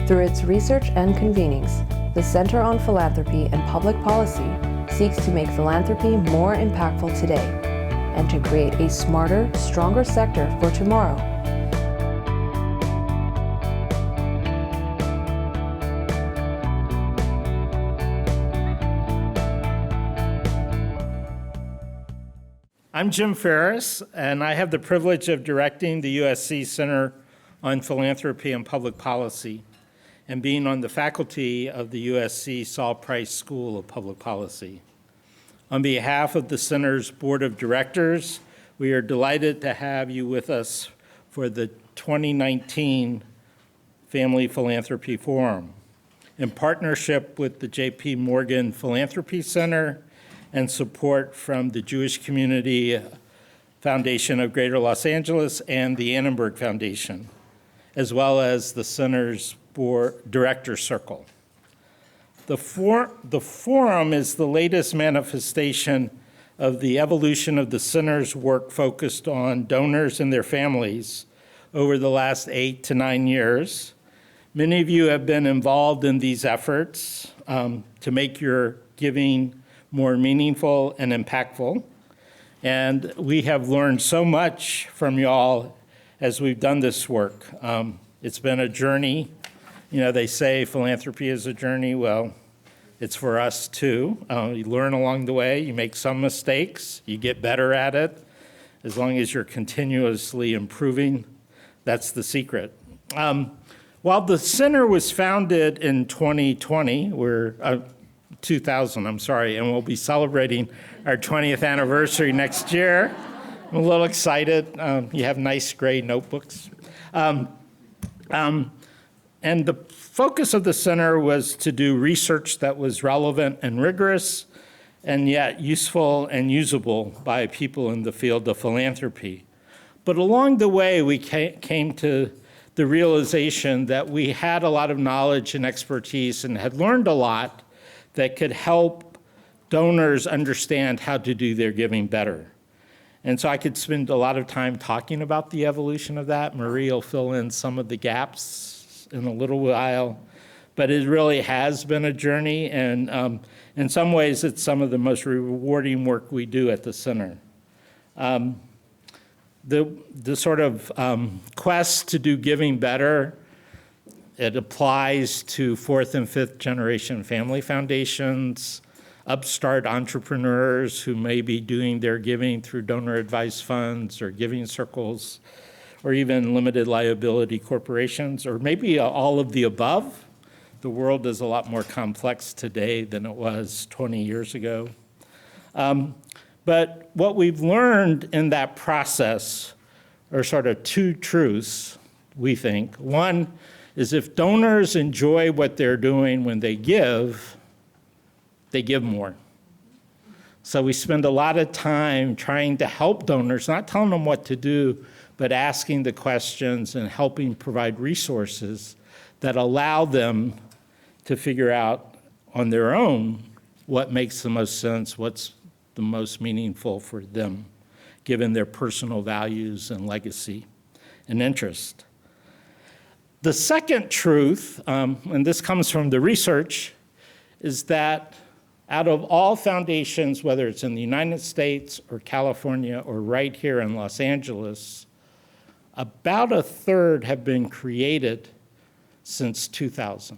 Through its research and convenings, the Center on Philanthropy and Public Policy seeks to make philanthropy more impactful today and to create a smarter, stronger sector for tomorrow. I'm Jim Ferris, and I have the privilege of directing the USC Center on Philanthropy and Public Policy and being on the faculty of the USC Saul Price School of Public Policy. On behalf of the Center's Board of Directors, we are delighted to have you with us for the 2019 Family Philanthropy Forum. In partnership with the J.P. Morgan Philanthropy Center and support from the Jewish Community Foundation of Greater Los Angeles and the Annenberg Foundation, as well as the Center's Director Circle. The forum is the latest manifestation of the evolution of the Center's work focused on donors and their families over the last 8 to 9 years. Many of you have been involved in these efforts to make your giving more meaningful and impactful. And we have learned so much from y'all as we've done this work. It's been a journey. You know, they say philanthropy is a journey. Well, it's for us too. You learn along the way, you make some mistakes, you get better at it. As long as you're continuously improving, that's the secret. While the center was founded in 2020, 2000, and we'll be celebrating our 20th anniversary next year. I'm a little excited. You have nice gray notebooks. And the focus of the center was to do research that was relevant and rigorous, and yet useful and usable by people in the field of philanthropy. But along the way, we came to the realization that we had a lot of knowledge and expertise and had learned a lot that could help donors understand how to do their giving better. And so I could spend a lot of time talking about the evolution of that. Marie will fill in some of the gaps in a little while. But it really has been a journey, and in some ways it's some of the most rewarding work we do at the center. The sort of quest to do giving better, it applies to 4th and 5th generation family foundations, upstart entrepreneurs who may be doing their giving through donor advised funds or giving circles, or even limited liability corporations, or maybe all of the above. The world is a lot more complex today than it was 20 years ago. But what we've learned in that process are sort of two truths, we think. One is if donors enjoy what they're doing when they give more. So we spend a lot of time trying to help donors, not telling them what to do, but asking the questions and helping provide resources that allow them to figure out on their own what makes the most sense, what's the most meaningful for them, given their personal values and legacy and interest. The second truth, and this comes from the research, is that out of all foundations, whether it's in the United States or California or right here in Los Angeles, about a third have been created since 2000.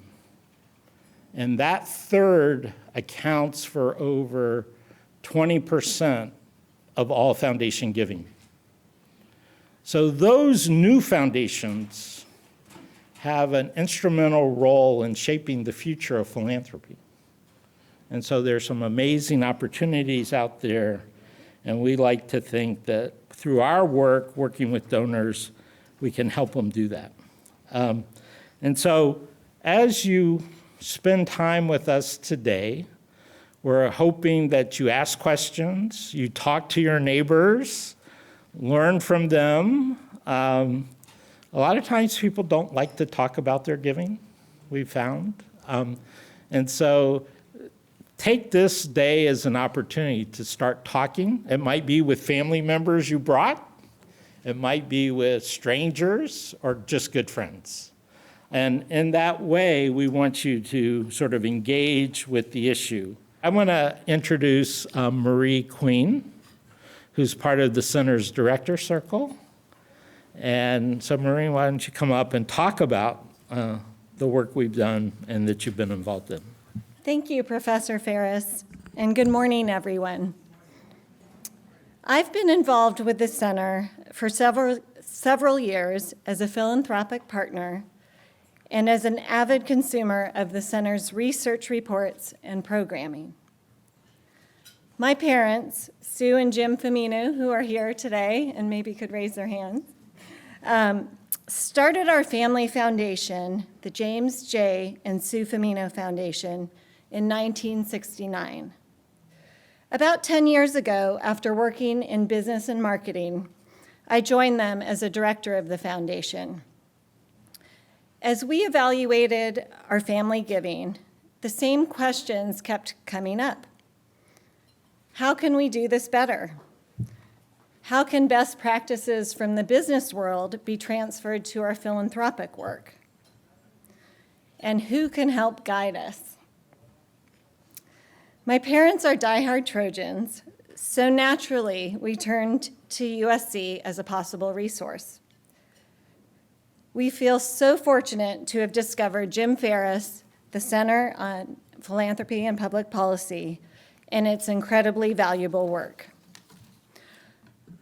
And that third accounts for over 20% of all foundation giving. So those new foundations have an instrumental role in shaping the future of philanthropy. And so there's some amazing opportunities out there, and we like to think that through our work, working with donors, we can help them do that. And so as you spend time with us today, we're hoping that you ask questions, you talk to your neighbors, learn from them. A lot of times people don't like to talk about their giving, we've found. And so take this day as an opportunity to start talking. It might be with family members you brought. It might be with strangers or just good friends. And in that way, we want you to sort of engage with the issue. I want to introduce Marie Queen, who's part of the Center's Director Circle. And so Marie, why don't you come up and talk about the work we've done and that you've been involved in. Thank you, Professor Ferris, and good morning, everyone. I've been involved with the Center for several years as a philanthropic partner and as an avid consumer of the Center's research reports and programming. My parents, Sue and Jim Femino, who are here today and maybe could raise their hands, started our family foundation, the James J. and Sue Femino Foundation, in 1969. About 10 years ago, after working in business and marketing, I joined them as a director of the foundation. As we evaluated our family giving, the same questions kept coming up. How can we do this better? How can best practices from the business world be transferred to our philanthropic work? And who can help guide us? My parents are diehard Trojans, so naturally we turned to USC as a possible resource. We feel so fortunate to have discovered Jim Ferris, the Center on Philanthropy and Public Policy, and its incredibly valuable work.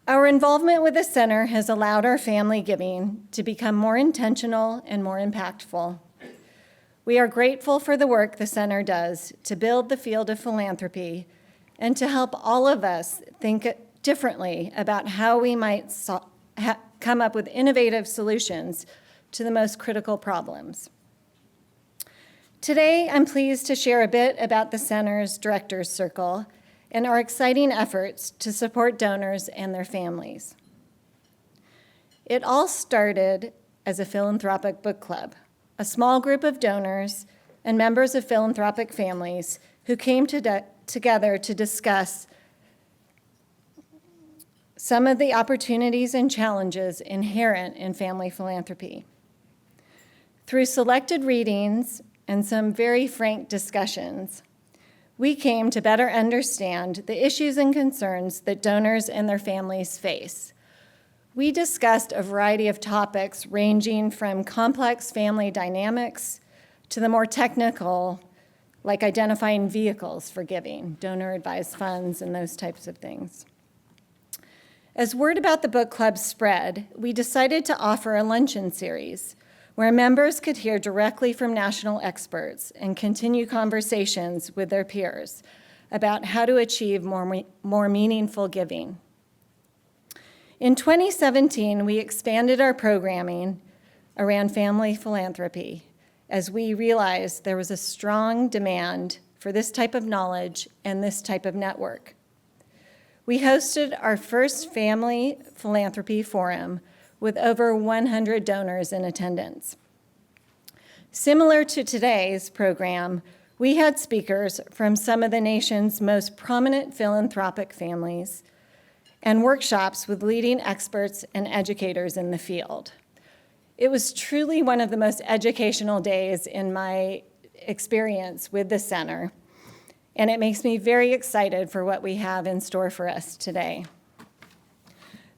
Our involvement with the center has allowed our family giving to become more intentional and more impactful. We are grateful for the work the center does to build the field of philanthropy and to help all of us think differently about how we might come up with innovative solutions to the most critical problems. Today, I'm pleased to share a bit about the center's Directors Circle and our exciting efforts to support donors and their families. It all started as a philanthropic book club, a small group of donors and members of philanthropic families who came together to discuss some of the opportunities and challenges inherent in family philanthropy. Through selected readings and some very frank discussions, we came to better understand the issues and concerns that donors and their families face. We discussed a variety of topics ranging from complex family dynamics to the more technical, like identifying vehicles for giving, donor-advised funds, and those types of things. As word about the book club spread, we decided to offer a luncheon series where members could hear directly from national experts and continue conversations with their peers about how to achieve more meaningful giving. In 2017, we expanded our programming around family philanthropy as we realized there was a strong demand for this type of knowledge and this type of network. We hosted our first Family Philanthropy Forum with over 100 donors in attendance. Similar to today's program, we had speakers from some of the nation's most prominent philanthropic families and workshops with leading experts and educators in the field. It was truly one of the most educational days in my experience with the center, and it makes me very excited for what we have in store for us today.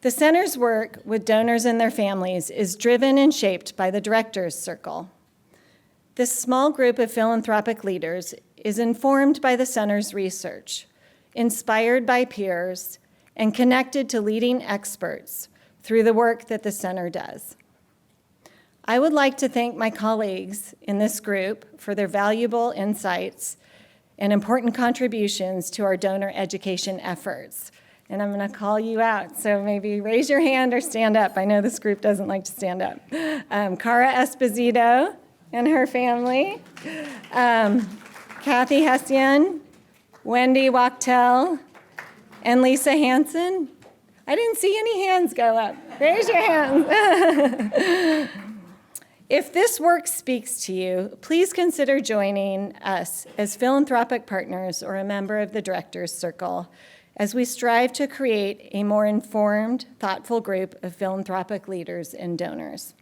The center's work with donors and their families is driven and shaped by the Directors Circle. This small group of philanthropic leaders is informed by the center's research, inspired by peers, and connected to leading experts through the work that the center does. I would like to thank my colleagues in this group for their valuable insights and important contributions to our donor education efforts. And I'm going to call you out, so maybe raise your hand or stand up. I know this group doesn't like to stand up. Cara Esposito and her family, Kathy Hessian, Wendy Wachtel, and Lisa Hansen. I didn't see any hands go up. Raise your hands. If this work speaks to you, please consider joining us as philanthropic partners or a member of the Directors Circle as we strive to create a more informed, thoughtful group of philanthropic leaders and donors.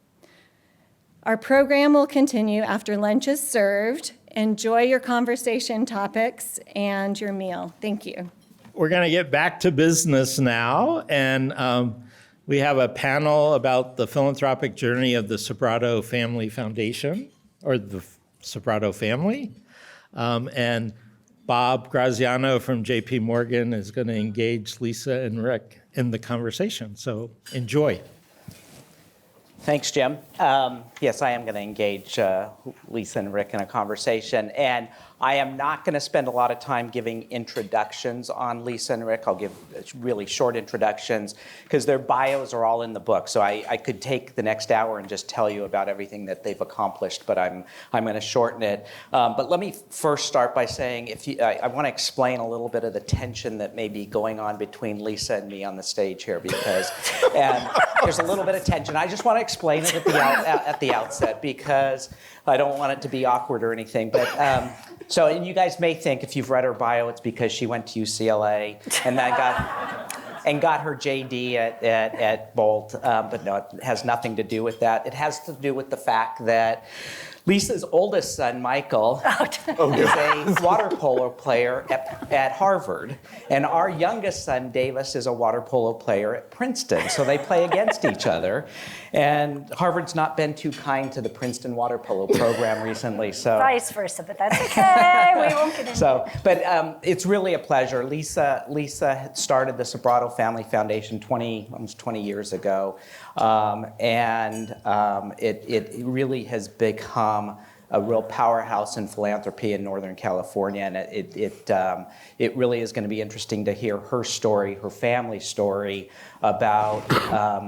Our program will continue after lunch is served. Enjoy your conversation topics and your meal. Thank you. We're going to get back to business now, and we have a panel about the philanthropic journey of the Sobrato Family Foundation, or the Sobrato family. And Bob Graziano from JP Morgan is going to engage Lisa and Rick in the conversation. So enjoy. Thanks, Jim. Yes, I am going to engage Lisa and Rick in a conversation. And I am not going to spend a lot of time giving introductions on Lisa and Rick. I'll give really short introductions because their bios are all in the book. So I could take the next hour and just tell you about everything that they've accomplished, but I'm going to shorten it. But let me first start by saying I want to explain a little bit of the tension that may be going on between Lisa and me on the stage here because there's a little bit of tension. I just want to explain it at the outset because I don't want it to be awkward or anything. But and you guys may think if you've read her bio, it's because she went to UCLA and got her JD at Bolt. But no, it has nothing to do with that. It has to do with the fact that Lisa's oldest son, Michael, is a water polo player at Harvard. And our youngest son, Davis, is a water polo player at Princeton. So they play against each other. And Harvard's not been too kind to the Princeton water polo program recently. So vice versa, but that's okay. We won't get into it. But it's really a pleasure. Lisa started the Sobrato Family Foundation almost 20 years ago. It really has become a real powerhouse in philanthropy in Northern California, and it really is going to be interesting to hear her story, her family story about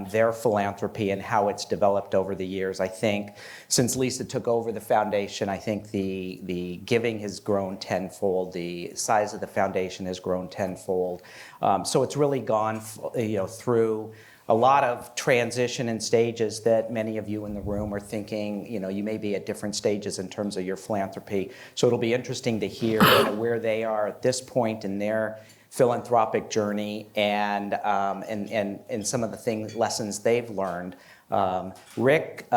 their philanthropy and how it's developed over the years. I think since Lisa took over the foundation, I think the giving has grown tenfold, the size of the foundation has grown tenfold. So it's really gone, through a lot of transition and stages that many of you in the room are thinking, you may be at different stages in terms of your philanthropy. So it'll be interesting to hear where they are at this point in their philanthropic journey and some of the lessons they've learned. Rick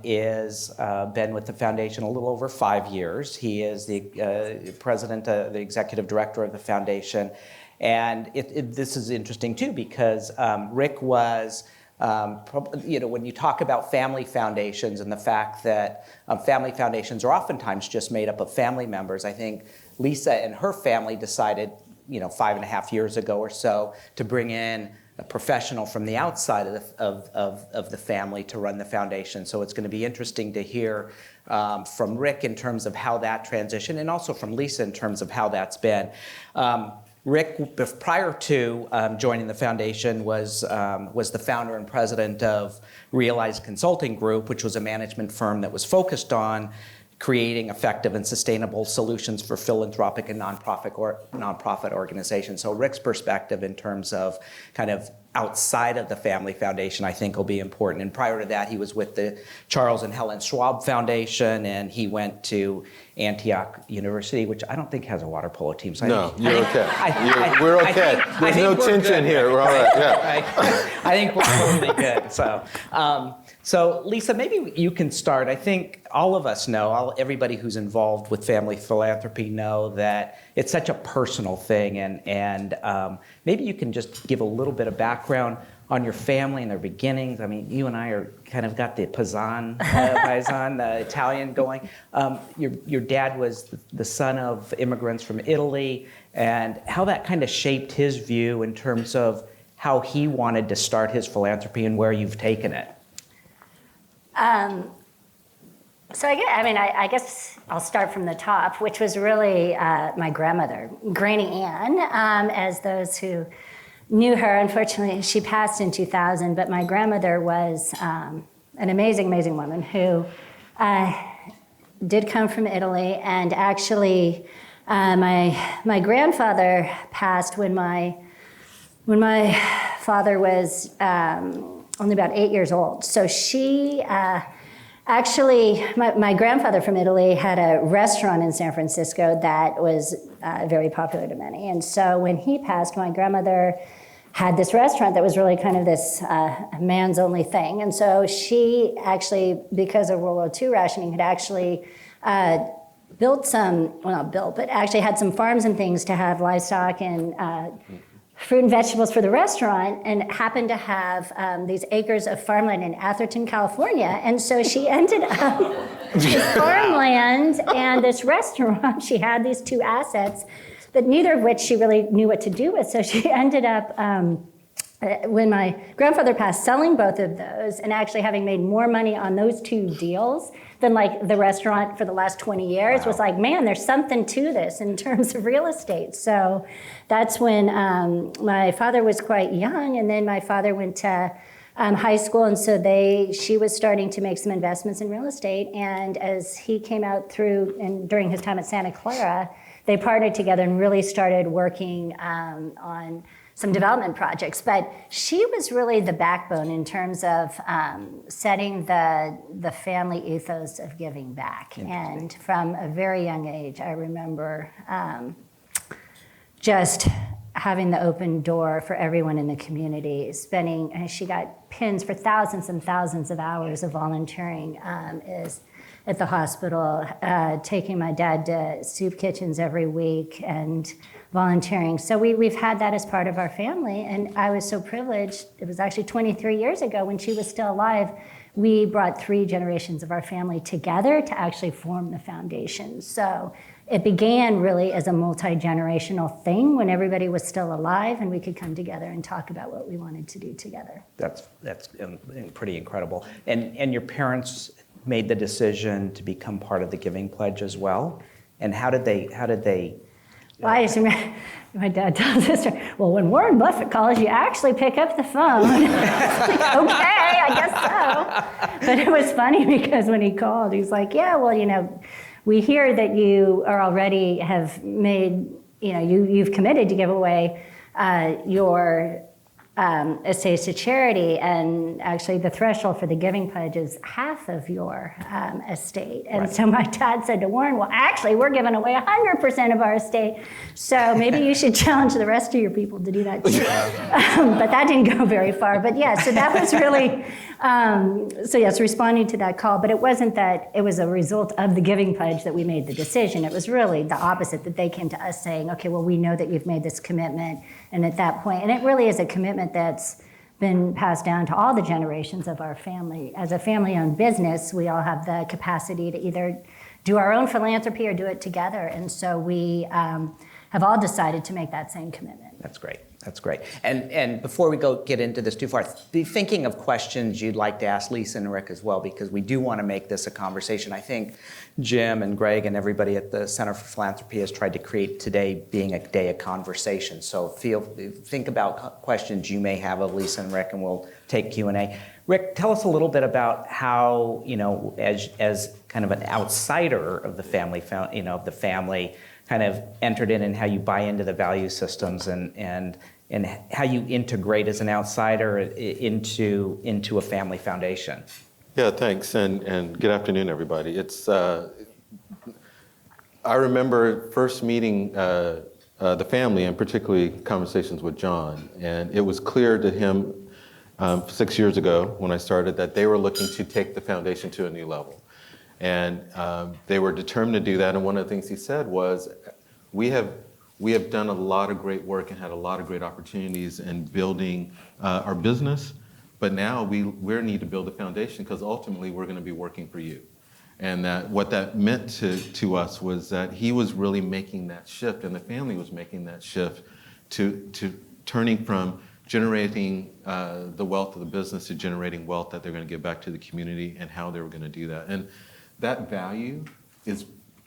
is been with the foundation a little over 5 years. He is the president, the executive director of the foundation. And this is interesting too because Rick was, when you talk about family foundations and the fact that family foundations are oftentimes just made up of family members, I think Lisa and her family decided, 5.5 years ago or so to bring in a professional from the outside of the family to run the foundation. So it's going to be interesting to hear from Rick in terms of how that transition and also from Lisa in terms of how that's been. Rick, prior to joining the foundation, was the founder and president of Realize Consulting Group, which was a management firm that was focused on creating effective and sustainable solutions for philanthropic and nonprofit organizations. So Rick's perspective in terms of kind of outside of the Family Foundation, I think will be important. And prior to that, he was with the Charles and Helen Schwab Foundation, and he went to Antioch University, which I don't think has a water polo team. So you're okay. We're okay. There's no tension here. We're all right. Yeah. I think we're totally good. So Lisa, maybe you can start. I think all of us know, everybody who's involved with family philanthropy know that it's such a personal thing, and maybe you can just give a little bit of background on your family and their beginnings. I mean, you and I are kind of got the paisan, the Italian going. Your dad was the son of immigrants from Italy, and how that kind of shaped his view in terms of how he wanted to start his philanthropy and where you've taken it. I guess I'll start from the top, which was really my grandmother, Granny Ann, as those who knew her. Unfortunately, she passed in 2000, but my grandmother was an amazing, amazing woman who did come from Italy. And actually, my grandfather passed when my father was only about 8 years old. So she my grandfather from Italy had a restaurant in San Francisco that was very popular to many. And so when he passed, my grandmother had this restaurant that was really kind of this man's only thing. And so she actually, because of World War II rationing, had actually built some, well, not built, but actually had some farms and things to have livestock and fruit and vegetables for the restaurant, and happened to have these acres of farmland in Atherton, California. And so she ended up with farmland and this restaurant. She had these two assets, but neither of which she really knew what to do with. So she ended up, when my grandfather passed, selling both of those and actually having made more money on those two deals than like the restaurant for the last 20 years. Wow. Was like, man, there's something to this in terms of real estate. So that's when my father was quite young, and then my father went to high school, and so she was starting to make some investments in real estate. And as he came out through, and during his time at Santa Clara, they partnered together and really started working on some development projects. But she was really the backbone in terms of setting the family ethos of giving back. And from a very young age, I remember just having the open door for everyone in the community, and she got pins for thousands and thousands of hours of volunteering is at the hospital, taking my dad to soup kitchens every week and volunteering. So we've had that as part of our family, and I was so privileged. It was actually 23 years ago when she was still alive. We brought 3 generations of our family together to actually form the foundation. So it began really as a multi-generational thing when everybody was still alive and we could come together and talk about what we wanted to do together. That's pretty incredible. And your parents made the decision to become part of the Giving Pledge as well? And how did they Well, I just remember my dad tells us, well, when Warren Buffett calls, you actually pick up the phone. Like, okay, I guess so. But it was funny because when he called, he was like, yeah, well, we hear that you are already have made, you've committed to give away your estates to charity, and actually the threshold for the Giving Pledge is half of your estate. And right. So my dad said to Warren, well, actually, we're giving away 100% of our estate, so maybe you should challenge the rest of your people to do that too. But that didn't go very far. But yeah, so that was really, so yes, responding to that call. But it wasn't that it was a result of the Giving Pledge that we made the decision. It was really the opposite, that they came to us saying, okay, well, we know that you've made this commitment. And at that point, and it really is a commitment that's been passed down to all the generations of our family. As a family-owned business, we all have the capacity to either do our own philanthropy or do it together. And so we have all decided to make that same commitment. That's great. That's great. And before we get into this too far, be thinking of questions you'd like to ask Lisa and Rick as well, because we do want to make this a conversation. I think Jim and Greg and everybody at the Center for Philanthropy has tried to create today being a day of conversation. So think about questions you may have of Lisa and Rick, and we'll take Q&A. Rick, tell us a little bit about how, as kind of an outsider of the family, kind of entered in, and how you buy into the value systems, and how you integrate as an outsider into a family foundation. Yeah, thanks, and good afternoon, everybody. It's I remember first meeting the family, and particularly conversations with John, and it was clear to him 6 years ago when I started that they were looking to take the foundation to a new level. And they were determined to do that. And one of the things he said was, we have done a lot of great work and had a lot of great opportunities in building our business, but now we need to build a foundation, because ultimately we're going to be working for you. And that what that meant to us was that he was really making that shift, and the family was making that shift to turning from generating the wealth of the business to generating wealth that they're going to give back to the community, and how they were going to do that. And that value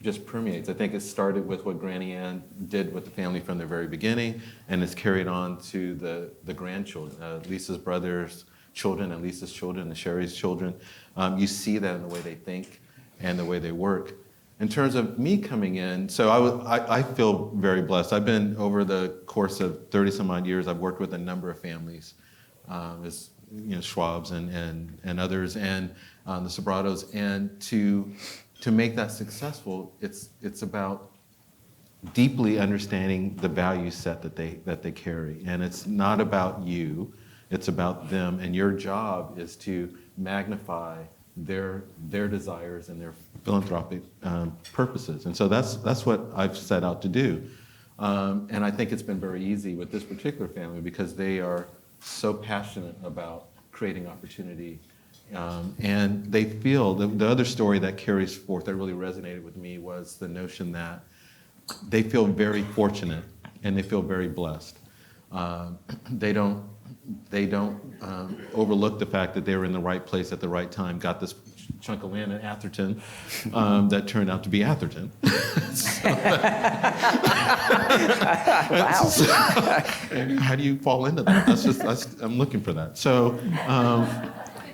just permeates. I think it started with what Granny Ann did with the family from the very beginning, and it's carried on to the grandchildren, Lisa's brothers' children, and Lisa's children, and Sherry's children. You see that in the way they think and the way they work. In terms of me coming in, so I feel very blessed. I've been, over the course of 30 some odd years, I've worked with a number of families, as Schwab's and others, and the Sobratos, and to make that successful, it's about deeply understanding the value set that they carry. And it's not about you, it's about them. And your job is to magnify their desires and their philanthropic purposes. And so that's what I've set out to do. And I think it's been very easy with this particular family because they are so passionate about creating opportunity. And they feel, the other story that carries forth that really resonated with me was the notion that they feel very fortunate and they feel very blessed. They don't overlook the fact that they were in the right place at the right time, got this chunk of land in Atherton that turned out to be Atherton. And how do you fall into that? I'm looking for that. So,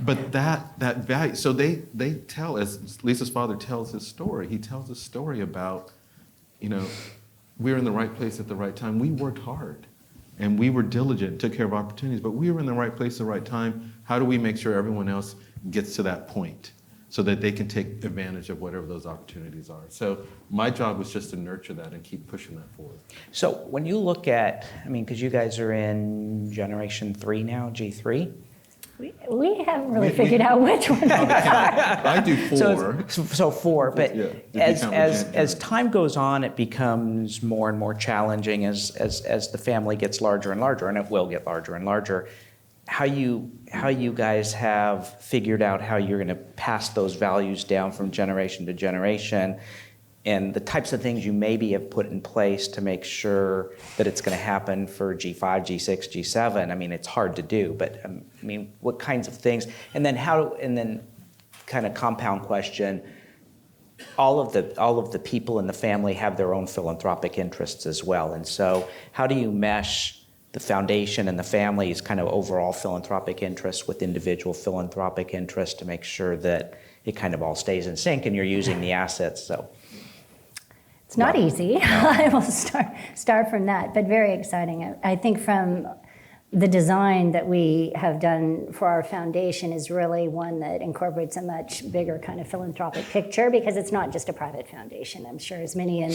but that value, so they tell, as Lisa's father tells his story, he tells a story about, we were in the right place at the right time. We worked hard and we were diligent, took care of opportunities, but we were in the right place at the right time. How do we make sure everyone else gets to that point so that they can take advantage of whatever those opportunities are? So my job was just to nurture that and keep pushing that forward. So when you look at, because you guys are in generation 3 now, G3? We haven't really figured out which one. I do 4. So 4, but Yeah, as time goes on, it becomes more and more challenging as the family gets larger and larger, and it will get larger and larger. How you guys have figured out how you're going to pass those values down from generation to generation, and the types of things you maybe have put in place to make sure that it's going to happen for G5, G6, G7. It's hard to do, but what kinds of things? And then kind of compound question, all of the people in the family have their own philanthropic interests as well. And so how do you mesh the foundation and the family's kind of overall philanthropic interests with individual philanthropic interests to make sure that it kind of all stays in sync and you're using the assets? So it's not easy. I will start from that, but very exciting. I think from the design that we have done for our foundation is really one that incorporates a much bigger kind of philanthropic picture, because it's not just a private foundation. I'm sure as many in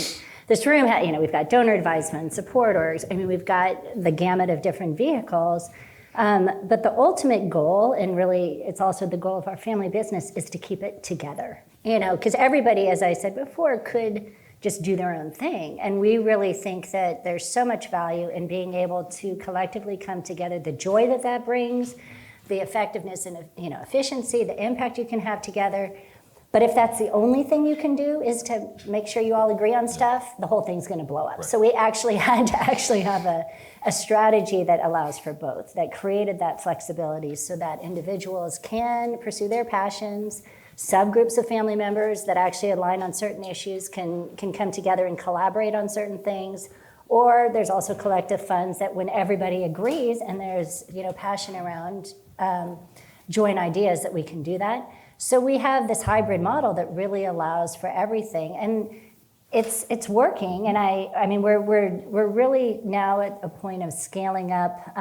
this room, we've got donor advisement, supporters. We've got the gamut of different vehicles. But the ultimate goal, and really it's also the goal of our family business, is to keep it together. Because everybody, as I said before, could just do their own thing. And we really think that there's so much value in being able to collectively come together, the joy that brings, the effectiveness and efficiency, the impact you can have together. But if that's the only thing you can do is to make sure you all agree on stuff, the whole thing's gonna blow up. Right. So we actually had to have a strategy that allows for both, that created that flexibility so that individuals can pursue their passions, subgroups of family members that actually align on certain issues can come together and collaborate on certain things. Or there's also collective funds that when everybody agrees and there's passion around joint ideas, that we can do that. So we have this hybrid model that really allows for everything, and it's working. And we're really now at a point of scaling up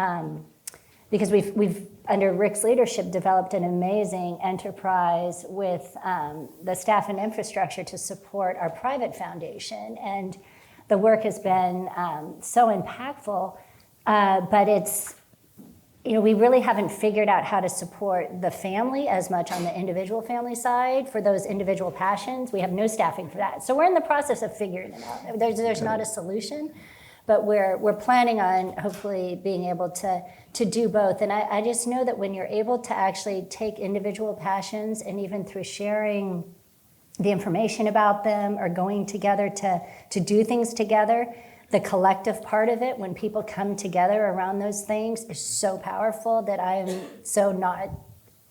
because we've under Rick's leadership developed an amazing enterprise with the staff and infrastructure to support our private foundation, and the work has been so impactful. But it's we really haven't figured out how to support the family as much on the individual family side for those individual passions. We have no staffing for that. So we're in the process of figuring it out. There's not a solution, but we're planning on hopefully being able to do both. And I just know that when you're able to actually take individual passions and even through sharing the information about them or going together to do things together, the collective part of it, when people come together around those things, is so powerful that I'm so not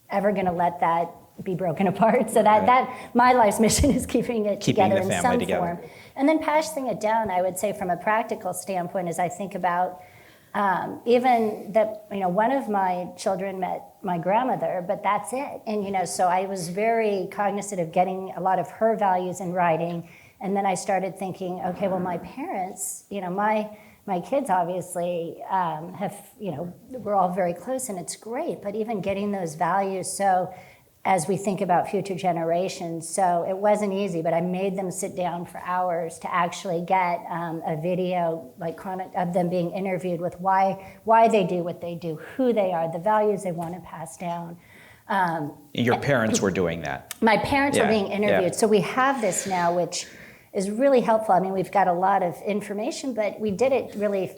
ever going to let that be broken apart. So that my life's mission is keeping it together in some form. And then passing it down, I would say from a practical standpoint, as I think about even that, one of my children met my grandmother, but that's it. And, so I was very cognizant of getting a lot of her values in writing. And then I started thinking, okay, well, my parents, my kids obviously have, we're all very close and it's great, but even getting those values. So as we think about future generations. So it wasn't easy, but I made them sit down for hours to actually get a video of them being interviewed with why they do what they do, who they are, the values they want to pass down. Your parents were doing that. My parents were being interviewed. So we have this now, which is really helpful. I mean, we've got a lot of information, but we did it really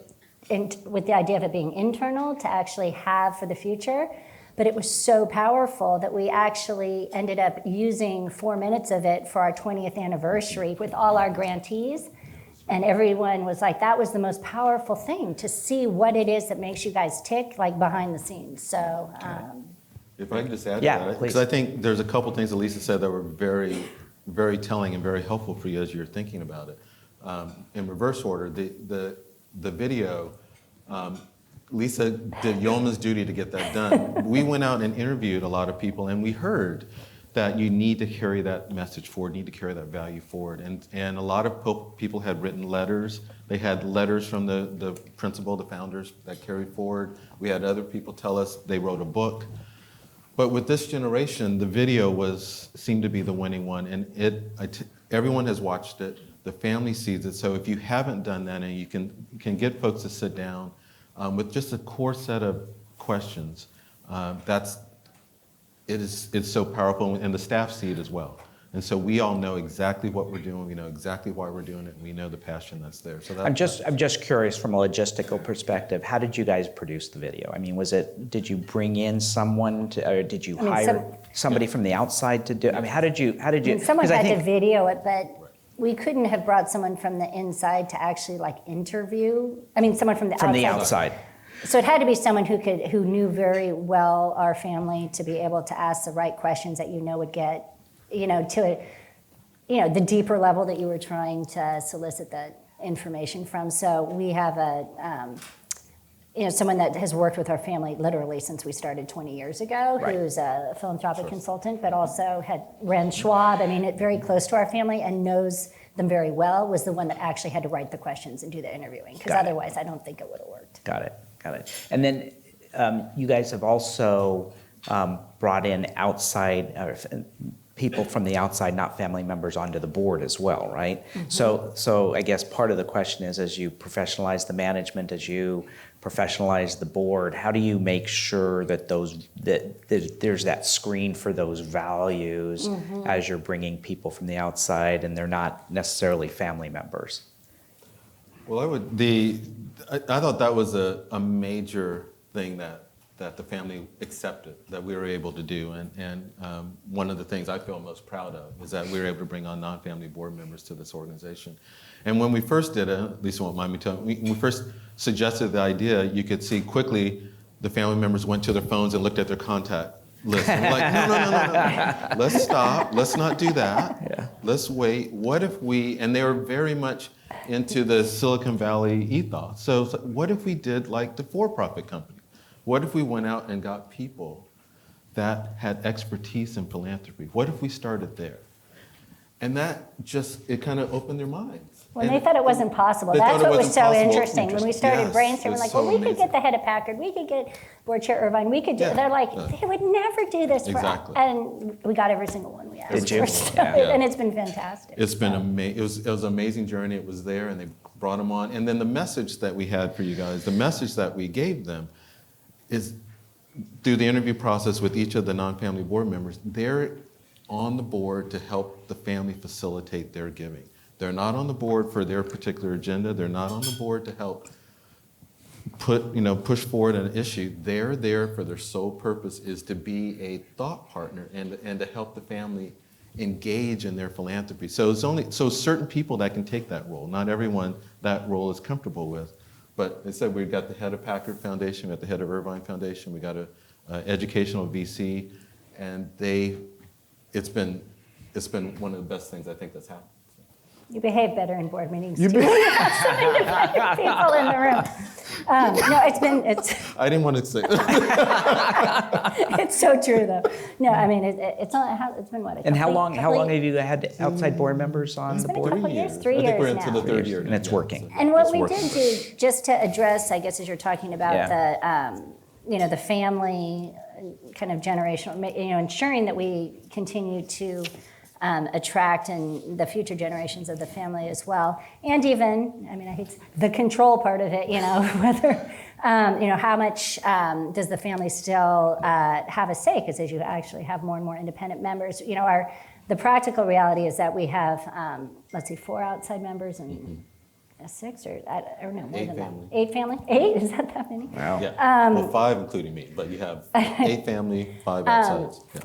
with the idea of it being internal to actually have for the future. But it was so powerful that we actually ended up using 4 minutes of it for our 20th anniversary with all our grantees. And everyone was like, that was the most powerful thing, to see what it is that makes you guys tick, like behind the scenes. So. If I could just add to Yeah, that, please. because I think there's a couple things that Lisa said that were very, very telling and very helpful for you as you're thinking about it. In reverse order, the video, Lisa did yeoman's duty to get that done. We went out and interviewed a lot of people, and we heard that you need to carry that message forward, need to carry that value forward. And a lot of people had written letters. They had letters from the principal, the founders that carried forward. We had other people tell us they wrote a book. But with this generation, the video seemed to be the winning one, and everyone has watched it. The family sees it. So if you haven't done that, and you can get folks to sit down with just a core set of questions, it's so powerful, and the staff see it as well. And so we all know exactly what we're doing. We know exactly why we're doing it, and we know the passion that's there. So I'm just curious from a logistical perspective, how did you guys produce the video? I mean, did you bring in someone or did you hire somebody from the outside to do it? I mean, how did you? Someone had to video it, but we couldn't have brought someone from the inside to actually interview. I mean, someone from the outside. From the outside. So it had to be someone who knew very well our family to be able to ask the right questions that would get to the deeper level that you were trying to solicit that information from. So we have someone that has worked with our family literally since we started 20 years ago, Right. who's a philanthropic consultant, but also ran Schwab. I mean, very close to our family and knows them very well, was the one that actually had to write the questions and do the interviewing, because otherwise I don't think it would have worked. Got it. And then you guys have also brought in outside people from the outside, not family members, onto the board as well, right? Mm-hmm. So I guess part of the question is, as you professionalize the management, as you professionalize the board, how do you make sure that there's that screen for those values as you're bringing people from the outside and they're not necessarily family members? Well, I thought that was a major thing that the family accepted, that we were able to do. And one of the things I feel most proud of is that we were able to bring on non-family board members to this organization. And when we first did it, Lisa won't mind me telling, when we first suggested the idea, you could see quickly the family members went to their phones and looked at their contact list. And we're like, no. Let's stop. Let's not do that. Yeah. Let's wait. What if and they were very much into the Silicon Valley ethos. So what if we did like the for-profit company? What if we went out and got people that had expertise in philanthropy? What if we started there? And that it kind of opened their minds. Well, they thought it wasn't possible. That's what was so interesting. When we started brainstorming, we could get the head of Packard, we could get board chair Irvine, we could do it. They're like, they would never do this for us. And we got every single one we asked for. So, and it's been fantastic. It's been amazing. It was an amazing journey. It was there, and they brought them on. And then the message that we had for you guys, the message that we gave them is through the interview process with each of the non-family board members, they're on the board to help the family facilitate their giving. They're not on the board for their particular agenda. They're not on the board to help push forward an issue. They're there for their sole purpose is to be a thought partner and to help the family engage in their philanthropy. So it's only certain people that can take that role. Not everyone that role is comfortable with. But as I said, we've got the head of Packard Foundation, we've got the head of Irvine Foundation, we've got an educational VC, and it's been one of the best things I think that's happened. You behave better in board meetings too. You have so many different people in the room. It's. I didn't want to say that. It's so true though. No, I mean it's been what? And how long have you had outside board members on the board? It's been a couple years, 3 years now. I think we're into the third year. And it's working. And what we did do, just to address, I guess, as you're talking about the family kind of generational, ensuring that we continue to attract and the future generations of the family as well. And even, I hate the control part of it, whether, how much does the family still have a say? Because as you actually have more and more independent members, the practical reality is that we have, 4 outside members and 6 or I don't know, more 8 than family. that. 8 family? 8? Is that many? Wow. Yeah, well, 5 including me, but you have 8 family, 5 outsides. Yeah.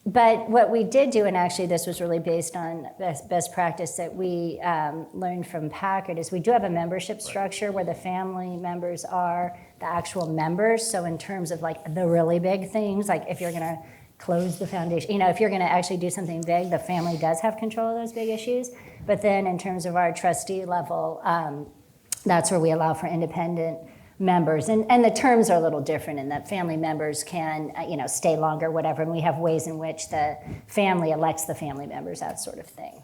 But what we did do, and actually this was really based on best practice that we learned from Packard, is we do have a membership structure where the family members are the actual members. So in terms of like the really big things, like if you're going to close the foundation, if you're going to actually do something big, the family does have control of those big issues. But then in terms of our trustee level, that's where we allow for independent members. And the terms are a little different in that family members can, stay longer, whatever. And we have ways in which the family elects the family members, that sort of thing.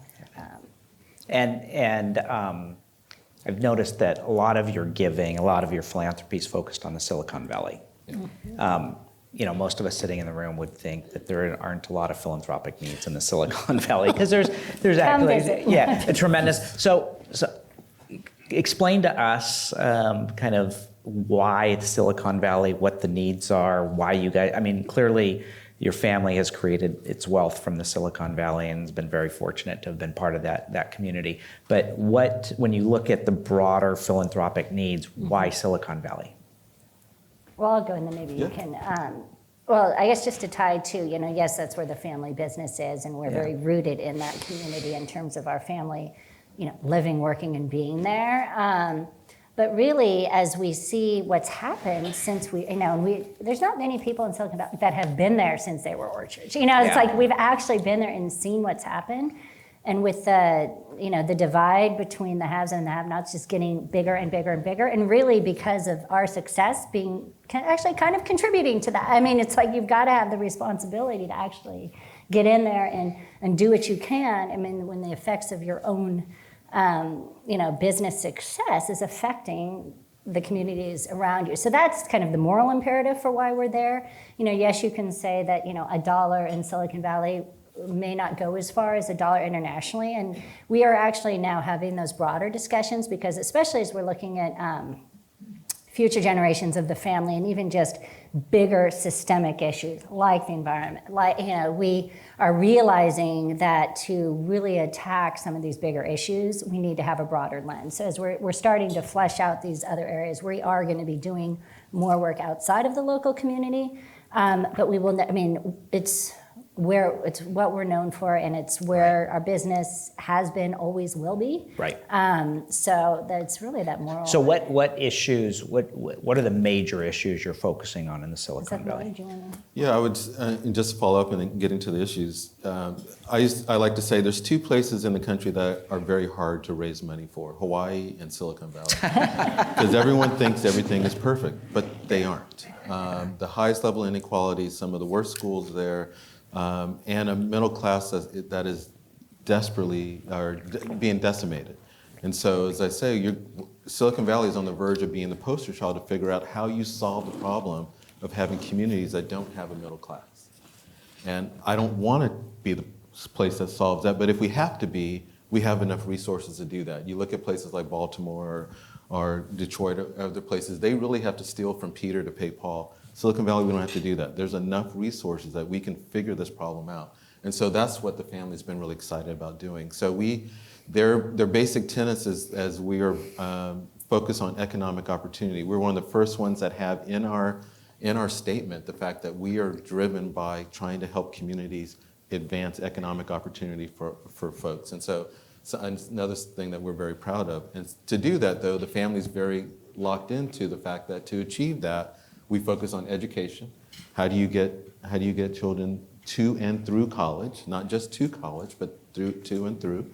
And I've noticed that a lot of your giving, a lot of your philanthropy is focused on the Silicon Valley. Mm-hmm. Most of us sitting in the room would think that there aren't a lot of philanthropic needs in the Silicon Valley because there's actually a tremendous. So explain to us kind of why the Silicon Valley, what the needs are, why you guys. Clearly your family has created its wealth from the Silicon Valley and has been very fortunate to have been part of that community. But when you look at the broader philanthropic needs, why Silicon Valley? Well, I'll go and then maybe you can. Well, I guess just to tie to, yes, that's where the family business is, and we're very rooted in that community in terms of our family, living, working, and being there. But really, as we see what's happened since there's not many people in Silicon Valley that have been there since they were orchards. It's like we've actually been there and seen what's happened. And with the divide between the haves and the have-nots just getting bigger and bigger and bigger, and really because of our success being actually kind of contributing to that. It's like you've got to have the responsibility to actually get in there and do what you can. When the effects of your own business success is affecting the communities around you. So that's kind of the moral imperative for why we're there. Yes, you can say that, $1 in Silicon Valley may not go as far as $1 internationally. And we are actually now having those broader discussions because especially as we're looking at future generations of the family and even just bigger systemic issues like the environment, we are realizing that to really attack some of these bigger issues, we need to have a broader lens. So as we're starting to flesh out these other areas, we are going to be doing more work outside of the local community, but we will, it's what we're known for, and it's where our business has been, always will be. Right. So that's really that moral. So what issues? What are the major issues you're focusing on in the Silicon Valley? Yeah, I would just follow up and then get into the issues. I like to say there's 2 places in the country that are very hard to raise money for: Hawaii and Silicon Valley, because everyone thinks everything is perfect, but they aren't. The highest level inequality, some of the worst schools there. And a middle class that is desperately being decimated. And so, as I say, Silicon Valley is on the verge of being the poster child to figure out how you solve the problem of having communities that don't have a middle class. And I don't want to be the place that solves that, but if we have to be, we have enough resources to do that. You look at places like Baltimore or Detroit or other places, they really have to steal from Peter to pay Paul. Silicon Valley, we don't have to do that. There's enough resources that we can figure this problem out. And so that's what the family's been really excited about doing. So their basic tenets is, as we are focused on economic opportunity, we're one of the first ones that have in our statement the fact that we are driven by trying to help communities advance economic opportunity for folks. And so another thing that we're very proud of. And to do that, though, the family's very locked into the fact that to achieve that, we focus on education. How do you get children to and through college, not just to college, but to and through.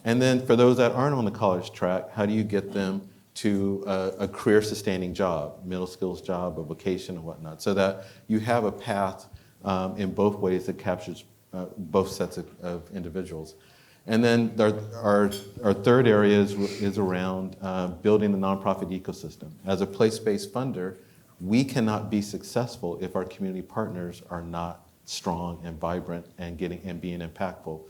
And then for those that aren't on the college track, how do you get them to a career-sustaining job, middle skills job, a vocation and whatnot, so that you have a path in both ways that captures both sets of individuals. And then our third area is around building the nonprofit ecosystem. As a place-based funder, we cannot be successful if our community partners are not strong and vibrant and being impactful.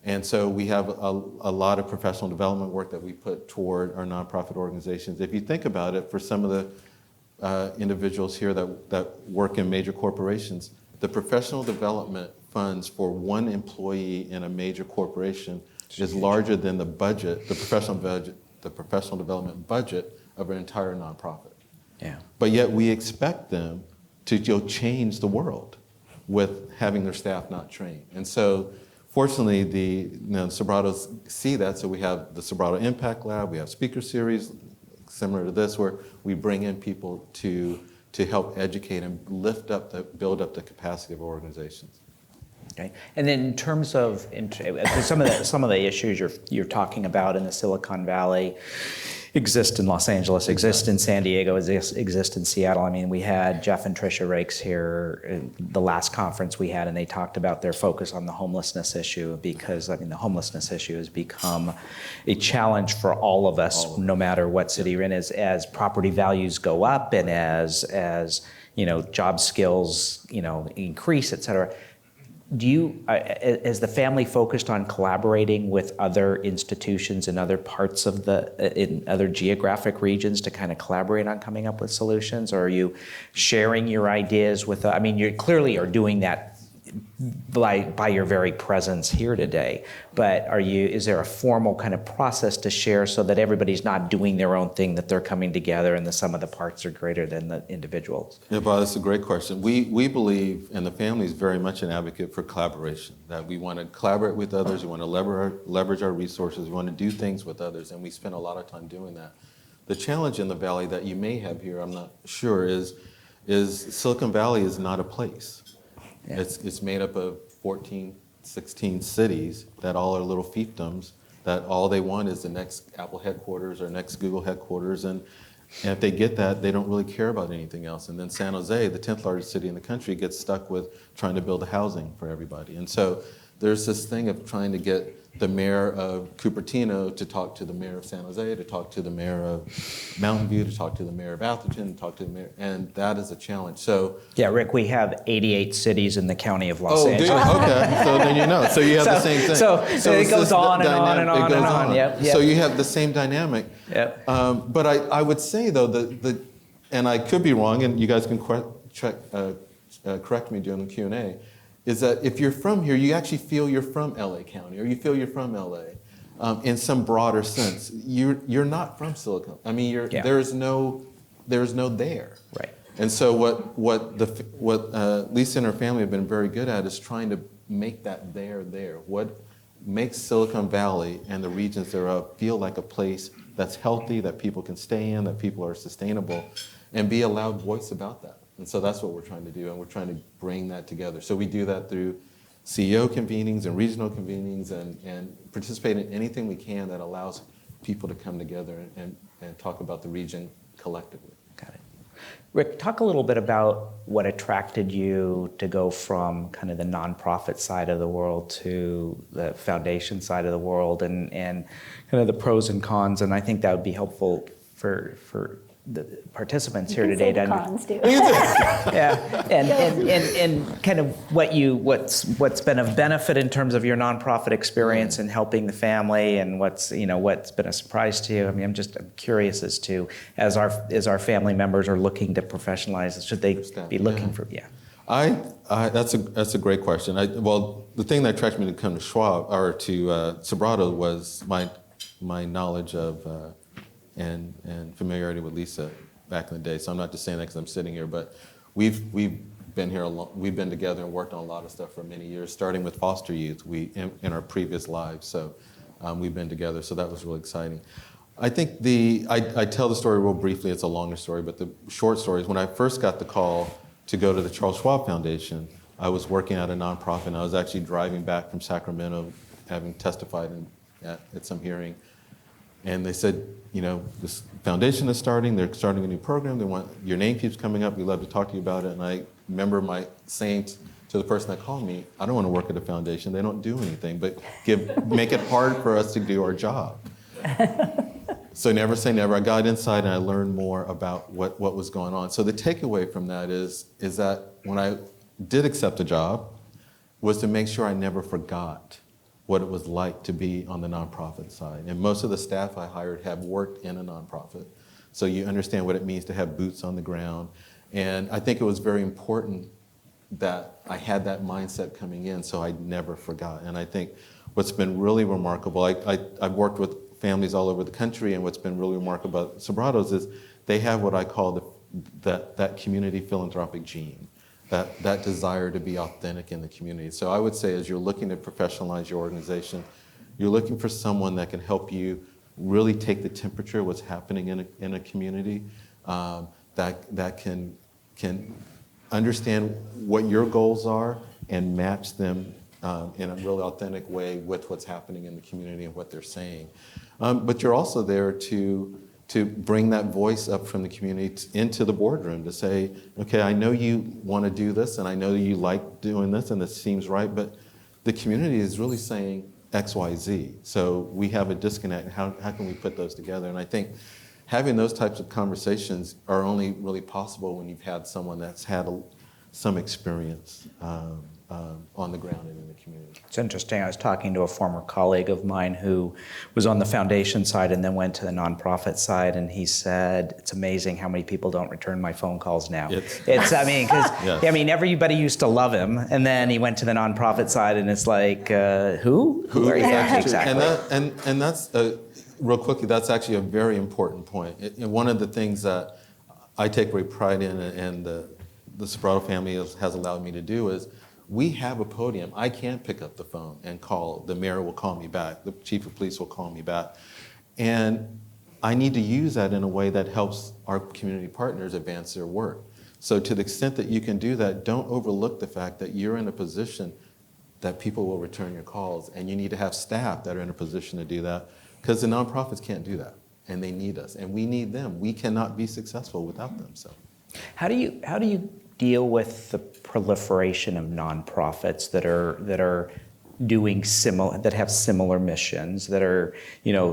And so we have a lot of professional development work that we put toward our nonprofit organizations. If you think about it, for some of the individuals here that work in major corporations, the professional development funds for one employee in a major corporation is larger than the professional development budget of an entire nonprofit. Yeah. But yet we expect them to change the world with having their staff not trained. And so fortunately, the Sobratos see that, so we have the Sobrato Impact Lab, we have speaker series similar to this, where we bring in people to help educate and build up the capacity of organizations. Okay. And then in terms of some of the issues you're talking about in the Silicon Valley exist in Los Angeles, exist in San Diego, exist in Seattle. I mean, we had Jeff and Tricia Rakes here at the last conference we had, and they talked about their focus on the homelessness issue, because I mean, the homelessness issue has become a challenge for all of us, no matter what city you're in, as property values go up and as job skills increase, et cetera. Do you, is the family focused on collaborating with other institutions in other parts of in other geographic regions to kind of collaborate on coming up with solutions? Or are you sharing your ideas with, I mean, you clearly are doing that by your very presence here today, but is there a formal kind of process to share so that everybody's not doing their own thing, that they're coming together and the sum of the parts are greater than the individuals? Yeah, Bob, that's a great question. We believe, and the family is very much an advocate for collaboration, that we want to collaborate with others, we want to leverage our resources, we want to do things with others, and we spend a lot of time doing that. The challenge in the Valley that you may have here, I'm not sure, is Silicon Valley is not a place. Yeah. It's made up of 14, 16 cities that all are little fiefdoms, that all they want is the next Apple headquarters or next Google headquarters. And if they get that, they don't really care about anything else. And then San Jose, the 10th largest city in the country, gets stuck with trying to build housing for everybody. And so there's this thing of trying to get the mayor of Cupertino to talk to the mayor of San Jose, to talk to the mayor of Mountain View, to talk to the mayor of Atherton, to talk to the mayor, and that is a challenge. So yeah, Rick, we have 88 cities in the county of Los Angeles. Oh, okay. So then you know. So you have the same thing. So it goes on and on and on and on. Yep. So you have the same dynamic. Yep. But I would say though and I could be wrong, and you guys can correct me during the Q&A. Is that if you're from here, you actually feel you're from LA County, or you feel you're from LA, in some broader sense. You're not from Silicon. I mean, there's no there. Right. And so what Lisa and her family have been very good at is trying to make that there. What makes Silicon Valley and the regions thereof feel like a place that's healthy, that people can stay in, that people are sustainable, and be a loud voice about that. And so that's what we're trying to do, and we're trying to bring that together. So we do that through CEO convenings and regional convenings, and participate in anything we can that allows people to come together and talk about the region collectively. Got it. Rick, talk a little bit about what attracted you to go from kind of the nonprofit side of the world to the foundation side of the world, and kind of the pros and cons. And I think that would be helpful for the participants here today to cons too. yeah, and kind of what's been of benefit in terms of your nonprofit experience in helping the family, and what's been a surprise to you. I mean, I'm curious as to, as our family members are looking to professionalize, should they be looking for? Yeah. That's a great question. Well, the thing that attracted me to come to Schwab or to Sobrato was my knowledge of and familiarity with Lisa back in the day. So I'm not just saying that because I'm sitting here, but we've been here we've been together and worked on a lot of stuff for many years, starting with foster youth in our previous lives. So we've been together, so that was really exciting. I think I tell the story real briefly. It's a longer story, but the short story is when I first got the call to go to the Charles Schwab Foundation, I was working at a nonprofit, and I was actually driving back from Sacramento, having testified at some hearing. And they said, this foundation is starting. They're starting a new program. Your name keeps coming up. We'd love to talk to you about it. And I remember saying to the person that called me, I don't want to work at a foundation. They don't do anything but make it hard for us to do our job. So never say never. I got inside and I learned more about what was going on. So the takeaway from that is that when I did accept a job was to make sure I never forgot what it was like to be on the nonprofit side. And most of the staff I hired have worked in a nonprofit. So you understand what it means to have boots on the ground. And I think it was very important that I had that mindset coming in so I never forgot. And I think what's been really remarkable, I've worked with families all over the country, and what's been really remarkable about Sobratos is they have what I call that community philanthropic gene, that desire to be authentic in the community. So I would say as you're looking to professionalize your organization, you're looking for someone that can help you really take the temperature of what's happening in a community, that can understand what your goals are and match them in a really authentic way with what's happening in the community and what they're saying. But you're also there to bring that voice up from the community into the boardroom to say, okay, I know you want to do this and I know you like doing this and this seems right, but the community is really saying X, Y, Z. So we have a disconnect. How can we put those together? And I think having those types of conversations are only really possible when you've had someone that's had some experience on the ground and in the community. It's interesting. I was talking to a former colleague of mine who was on the foundation side and then went to the nonprofit side, and he said, "It's amazing how many people don't return my phone calls now." I mean, because Yes. everybody used to love him, and then he went to the nonprofit side, and it's like, who are you? Exactly. And that's real quickly. That's actually a very important point. And one of the things that I take great pride in, and the Sobrato family has allowed me to do is, we have a podium. I can pick up the phone and call. The mayor will call me back. The chief of police will call me back. And I need to use that in a way that helps our community partners advance their work. So to the extent that you can do that, don't overlook the fact that you're in a position that people will return your calls, and you need to have staff that are in a position to do that, because the nonprofits can't do that, and they need us, and we need them. We cannot be successful without them. So, How do you deal with the proliferation of nonprofits that are doing that have similar missions, that are,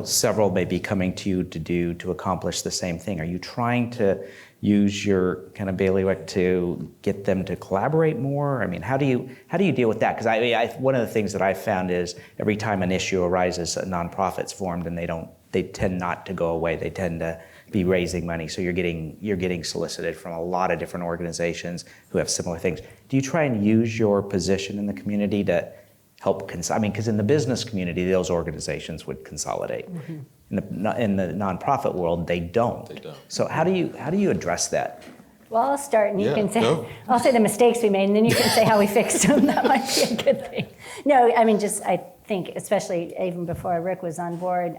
several may be coming to you to accomplish the same thing? Are you trying to use your kind of bailiwick to get them to collaborate more? I mean, how do you deal with that? Because one of the things that I've found is every time an issue arises, a nonprofit's formed, and they tend not to go away. They tend to be raising money. So you're getting solicited from a lot of different organizations who have similar things. Do you try and use your position in the community to help because in the business community, those organizations would consolidate. Mm-hmm. In the nonprofit world, they don't. So how do you address that? Well, I'll start, and you can say, I'll say the mistakes we made, and then you can say how we fixed them. That might be a good thing. No, I mean, I think, especially even before Rick was on board,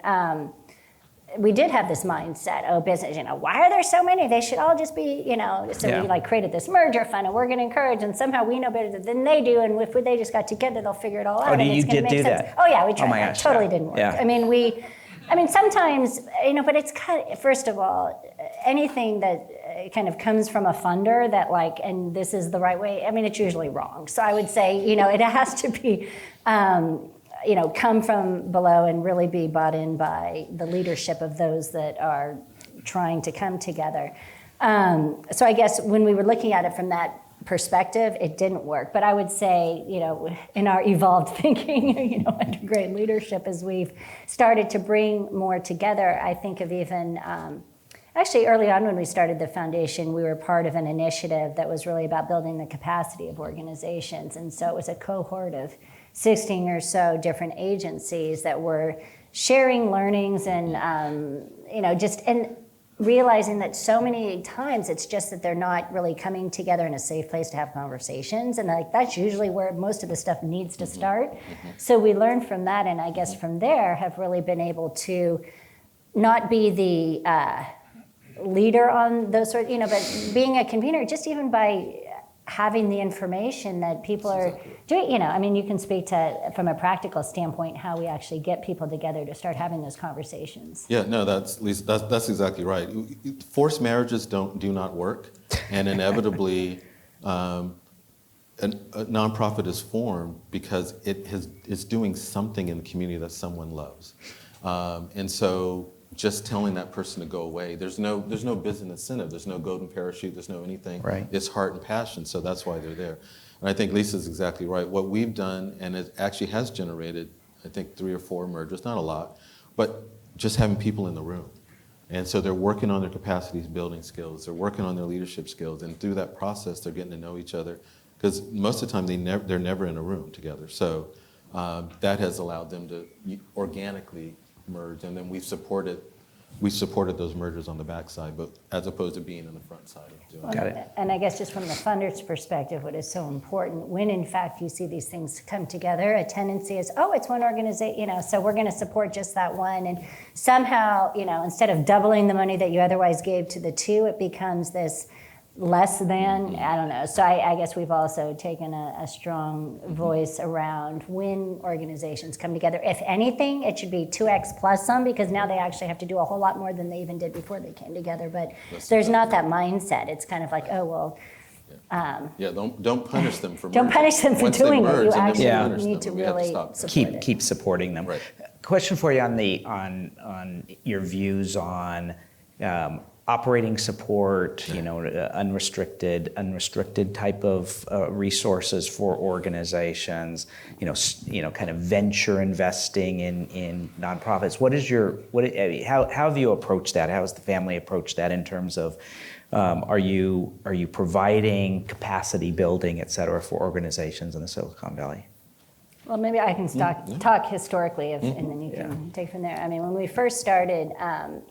we did have this mindset, business, why are there so many? They should all just be, so we created this merger fund, and we're going to encourage, and somehow we know better than they do, and if they just got together, they'll figure it all out. Oh, you did do that? Oh, yeah, we tried. Oh, my gosh, it totally didn't work. Yeah. I mean, sometimes, but it's first of all, anything that kind of comes from a funder that and this is the right way, it's usually wrong. So I would say, it has to be, come from below and really be bought in by the leadership of those that are trying to come together. So I guess when we were looking at it from that perspective, it didn't work. But I would say, in our evolved thinking, under great leadership, as we've started to bring more together, I think of even, actually early on when we started the foundation, we were part of an initiative that was really about building the capacity of organizations. And so it was a cohort of 16 or so different agencies that were sharing learnings and, and realizing that so many times it's just that they're not really coming together in a safe place to have conversations. And that's usually where most of the stuff needs to start. So we learned from that, and I guess from there have really been able to not be the leader on those sort, but being a convener, just even by having the information that people are doing, you can speak to, from a practical standpoint, how we actually get people together to start having those conversations. Yeah, no, that's exactly right. Forced marriages do not work, and inevitably, a nonprofit is formed because it's doing something in the community that someone loves, and so just telling that person to go away. There's no business incentive. There's no golden parachute. There's no anything. Right. It's heart and passion. So that's why they're there. And I think Lisa's exactly right. What we've done, and it actually has generated, I think, 3 or 4 mergers, not a lot, but just having people in the room. And so they're working on their capacities building skills. They're working on their leadership skills. And through that process, they're getting to know each other. Because most of the time, they're never in a room together. So that has allowed them to organically merge. And then we've supported those mergers on the backside, but as opposed to being on the front side of doing it. Got it. And I guess just from the funder's perspective, what is so important, when in fact you see these things come together, a tendency is, oh, it's one organization, so we're going to support just that one. And somehow, instead of doubling the money that you otherwise gave to the two, it becomes this less than, I don't know. So I guess we've also taken a strong voice around when organizations come together. If anything, it should be 2x plus some, because now they actually have to do a whole lot more than they even did before they came together. But there's not that mindset. It's kind of like, oh, well. Don't punish them for Don't punish them for Once they doing it. merge, You and then we actually punish need them, to and we have really stop them. support it. Keep supporting them. Right. Question for you on your views on operating support, unrestricted type of resources for organizations, kind of venture investing in nonprofits. How have you approached that? How has the family approached that in terms of are you providing capacity building, et cetera, for organizations in the Silicon Valley? Well, maybe I can talk historically, and then you can take from there. I mean, when we first started,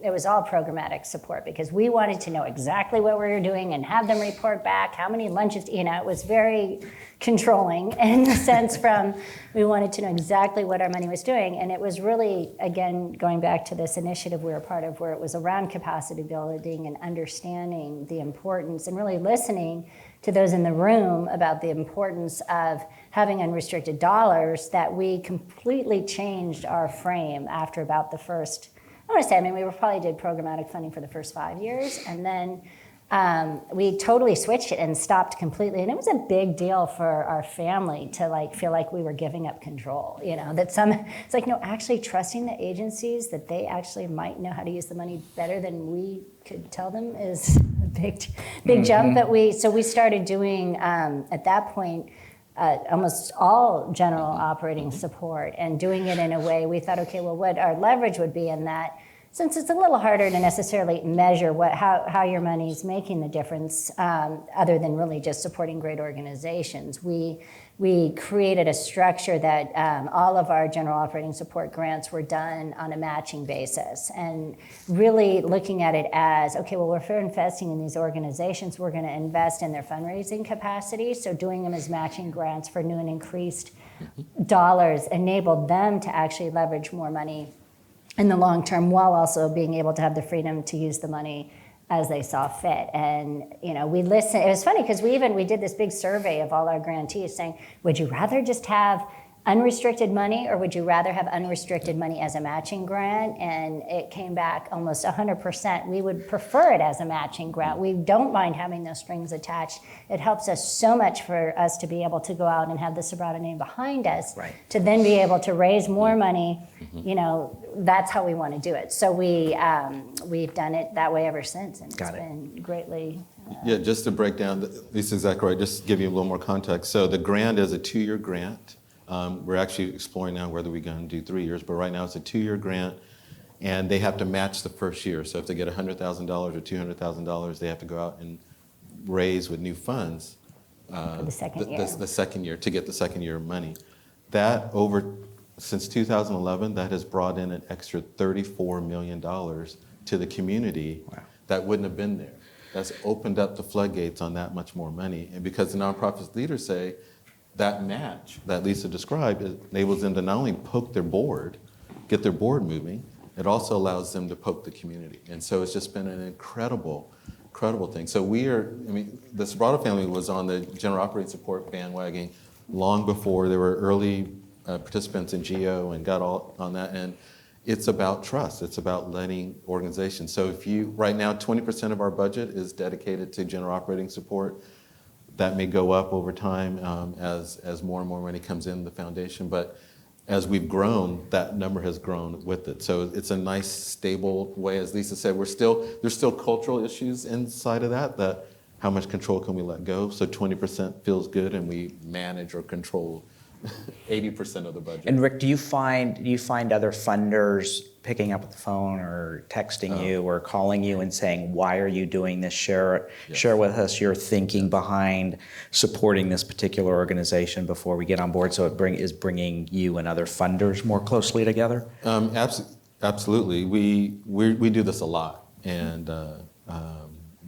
it was all programmatic support because we wanted to know exactly what we were doing and have them report back how many lunches. It was very controlling in the sense from we wanted to know exactly what our money was doing, and it was really, again, going back to this initiative we were part of, where it was around capacity building and understanding the importance and really listening to those in the room about the importance of having unrestricted dollars, that we completely changed our frame after about the first, we probably did programmatic funding for the first 5 years, and then we totally switched it and stopped completely. And it was a big deal for our family to feel like we were giving up control, it's like, no, actually trusting the agencies that they actually might know how to use the money better than we could tell them is a big jump. But we started doing, at that point, almost all general operating support, and doing it in a way we thought, okay, well, what our leverage would be in that, since it's a little harder to necessarily measure how your money is making the difference, other than really just supporting great organizations, we created a structure that all of our general operating support grants were done on a matching basis, and really looking at it as, okay, well, if we're investing in these organizations, we're going to invest in their fundraising capacity, so doing them as matching grants for new and increased dollars enabled them to actually leverage more money in the long term, while also being able to have the freedom to use the money as they saw fit. And we listened. It was funny because we did this big survey of all our grantees saying, would you rather just have unrestricted money, or would you rather have unrestricted money as a matching grant? And it came back almost 100%. We would prefer it as a matching grant. We don't mind having those strings attached. It helps us so much for us to be able to go out and have the Sobrato name behind us, right, to then be able to raise more money. That's how we want to do it. So we've done it that way ever since, and it's been greatly. Just to break down, Lisa's exactly right. Just to give you a little more context. So the grant is a 2-year grant. We're actually exploring now whether we're going to do 3 years, but right now it's a 2-year grant, and they have to match the first year. So if they get $100,000 or $200,000, they have to go out and raise with new funds for the second year. The second year, to get the second year of money. Since 2011, that has brought in an extra $34 million to the community. Wow. That wouldn't have been there. That's opened up the floodgates on that much more money. And because the nonprofit leaders say, that match that Lisa described enables them to not only poke their board, get their board moving, it also allows them to poke the community. And so it's just been an incredible thing. So the Sobrato family was on the general operating support bandwagon long before there were early participants in GEO and got all on that. And it's about trust. It's about letting organizations. So right now, 20% of our budget is dedicated to general operating support. That may go up over time as more and more money comes in the foundation. But as we've grown, that number has grown with it. So it's a nice, stable way. As Lisa said, there's still cultural issues inside of that how much control can we let go? So 20% feels good, and we manage or control 80% of the budget. And Rick, do you find other funders picking up the phone or texting you or calling you and saying, why are you doing this? Share with us your thinking behind supporting this particular organization before we get on board, so it is bringing you and other funders more closely together? Absolutely. We do this a lot, and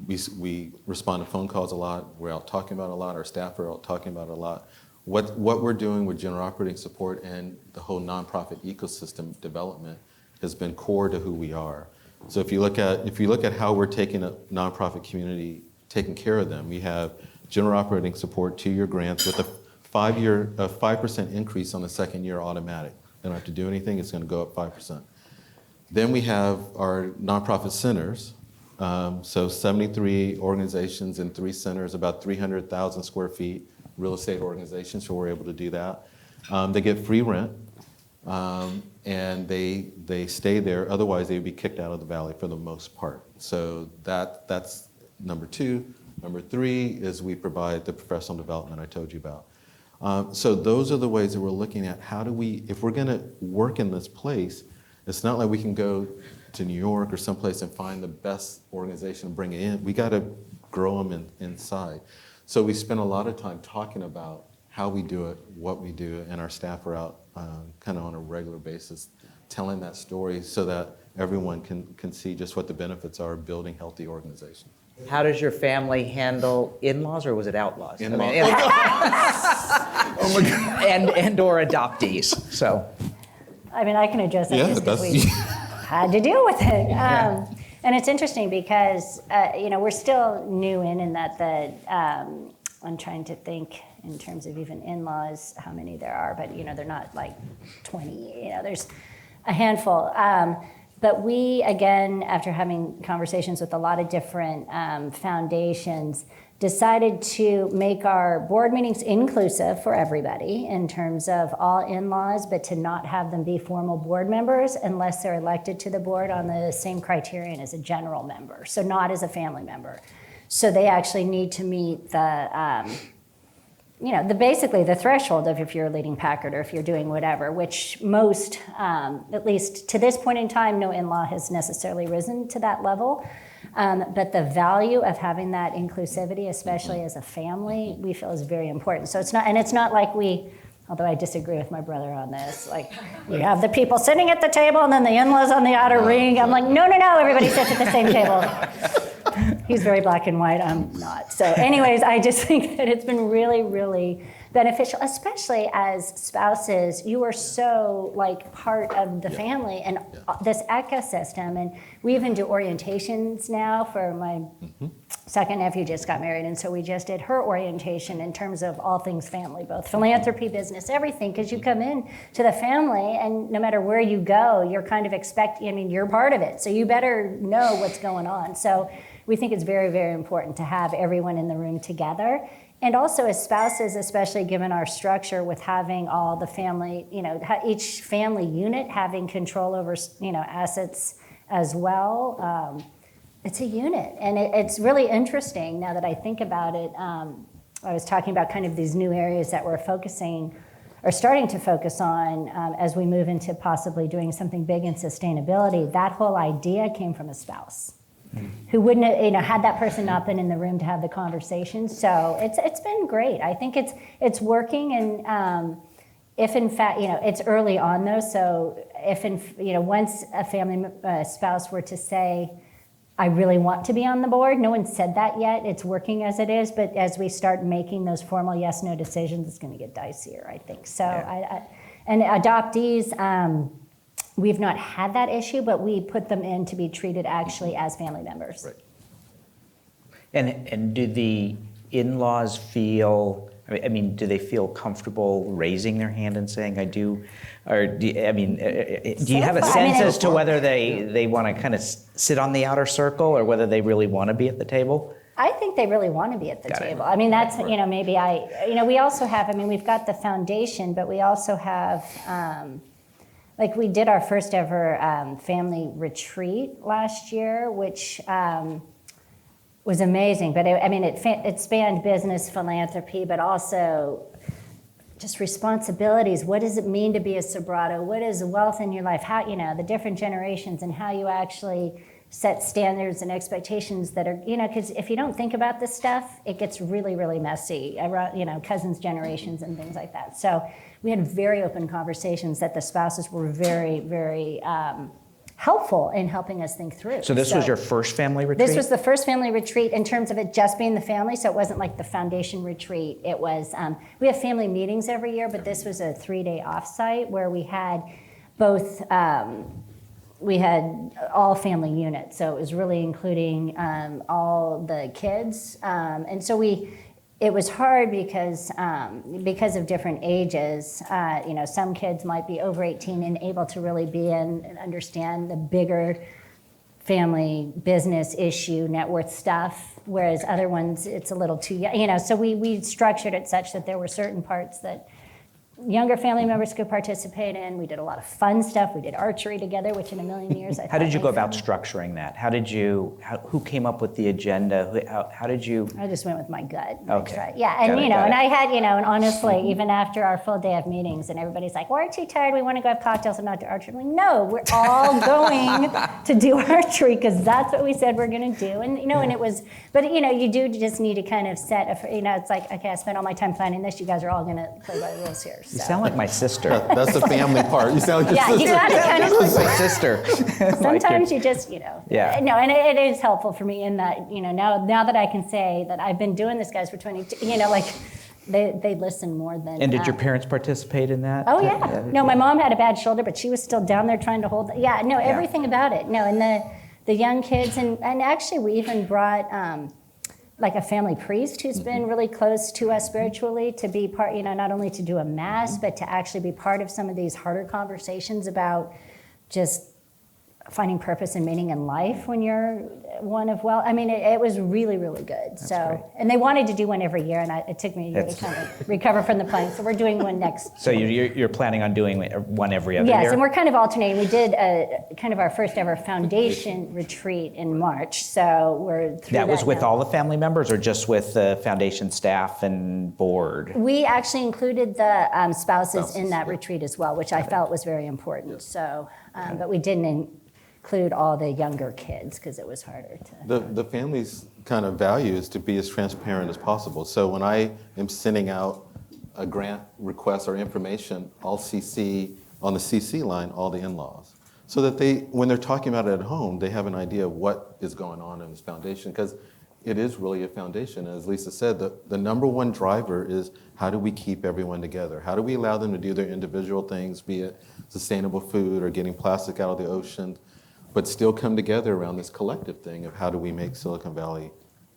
we respond to phone calls a lot. We're out talking about it a lot. Our staff are out talking about it a lot. What we're doing with general operating support and the whole nonprofit ecosystem development has been core to who we are. So if you look at how we're taking a nonprofit community, taking care of them, we have general operating support, 2-year grants with a 5% increase on the second year automatic. They don't have to do anything, it's going to go up 5%. Then we have our nonprofit centers. So 73 organizations in 3 centers, about 300,000 square feet, real estate organizations, so we're able to do that. They get free rent, and they stay there. Otherwise, they would be kicked out of the valley for the most part. So that's number 2. Number 3 is we provide the professional development I told you about. So those are the ways that we're looking at how do we, if we're going to work in this place, it's not like we can go to New York or someplace and find the best organization and bring it in. We got to grow them inside. So we spend a lot of time talking about how we do it, what we do, and our staff are out kind of on a regular basis telling that story so that everyone can see just what the benefits are of building healthy organizations. How does your family handle in-laws, or was it outlaws? In-laws. Oh my God. And or adoptees. So. I mean, I can address that just because we had to deal with it. And it's interesting because, we're still new in that I'm trying to think in terms of even in-laws, how many there are, but, they're not like 20, there's a handful. But we, again, after having conversations with a lot of different foundations, decided to make our board meetings inclusive for everybody in terms of all in-laws, but to not have them be formal board members unless they're elected to the board on the same criterion as a general member, so not as a family member. So they actually need to meet basically the threshold of if you're a leading Packard or if you're doing whatever, which most, at least to this point in time, no in-law has necessarily risen to that level. But the value of having that inclusivity, especially as a family, we feel is very important. So it's not like although I disagree with my brother on this, like you have the people sitting at the table and then the in-laws on the outer ring. I'm like, no, everybody sits at the same table. He's very black and white, I'm not. So anyways, I just think that it's been really, really beneficial, especially as spouses. You are so like part of the family and this ecosystem. And we even do orientations now for my second nephew just got married. And so we just did her orientation in terms of all things family, both philanthropy, business, everything, because you come in to the family and no matter where you go, you're kind of you're part of it. So you better know what's going on. So we think it's very, very important to have everyone in the room together. And also as spouses, especially given our structure with having all the family, each family unit having control over, assets as well. It's a unit. And it's really interesting now that I think about it. I was talking about kind of these new areas that we're focusing or starting to focus on as we move into possibly doing something big in sustainability. That whole idea came from a spouse who wouldn't have, had that person not been in the room to have the conversation. So it's been great. I think it's working, and if in fact, it's early on though. So if once a family spouse were to say, I really want to be on the board, no one said that yet. It's working as it is, but as we start making those formal yes/no decisions, it's going to get dicier, I think. So and adoptees. We've not had that issue, but we put them in to be treated actually as family members. Right. And do the in-laws feel, do they feel comfortable raising their hand and saying, I do? Or do you have a sense as to whether they want to kind of sit on the outer circle or whether they really want to be at the table? I think they really want to be at the Got it. table. I mean, that's, maybe we also have, we've got the foundation, but we also have, like we did our first ever family retreat last year, which was amazing. But it spanned business, philanthropy, but also just responsibilities. What does it mean to be a Sobrato? What is wealth in your life? How, the different generations and how you actually set standards and expectations that are, because if you don't think about this stuff, it gets really, really messy, cousins, generations, and things like that. So we had very open conversations that the spouses were very, very helpful in helping us think through. So this was your first family retreat? This was the first family retreat in terms of it just being the family, so it wasn't like the foundation retreat. It was, we have family meetings every year, but this was a 3-day offsite where we had both, we had all family units, so it was really including all the kids. And so it was hard because of different ages. Some kids might be over 18 and able to really be in and understand the bigger family business issue, net worth stuff, whereas other ones, it's a little too young. So we structured it such that there were certain parts that younger family members could participate in. We did a lot of fun stuff. We did archery together, which in a million years I How did you go about structuring that? Who came up with the agenda? How did you? I just went with my gut. Okay. Yeah, and Got it. and I had, and honestly, even after our full day of meetings, and everybody's like, "We're too tired. We want to go have cocktails and not do archery." I'm like, no, we're all going to do archery because that's what we said we're going to do. And and it was, but you do just need to kind of set. It's like, okay, I spent all my time planning this. You guys are all going to play by the rules here. You sound like my sister. That's the family part. You sound like your sister. You got to kind of. My sister. Sometimes you just, Yeah. No, and it is helpful for me in that, now that I can say that I've been doing this, guys, for 22, they listen more than. And did your parents participate in that? Oh, yeah. No, my mom had a bad shoulder, but she was still down there trying to hold, everything about it. No, and the young kids, and actually we even brought, like a family priest who's been really close to us spiritually to be part, not only to do a mass, but to actually be part of some of these harder conversations about just finding purpose and meaning in life when you're one of it was really, really good. That's so great. And they wanted to do one every year, and it took me a year to kind of recover from the plank. So we're doing one next. So you're planning on doing one every other year? Yes, and we're kind of alternating. We did kind of our first ever foundation retreat in March, so we're through That was with now. all the family members or just with the foundation staff and board? We actually included the spouses in that retreat as well, which I felt was very important. So, but we didn't include all the younger kids because it was harder to. The family's kind of value is to be as transparent as possible. So when I am sending out a grant request or information, I'll CC on the CC line all the in-laws, so that when they're talking about it at home, they have an idea of what is going on in this foundation, because it is really a foundation. As Lisa said, the number one driver is how do we keep everyone together? How do we allow them to do their individual things, be it sustainable food or getting plastic out of the ocean, but still come together around this collective thing of how do we make Silicon Valley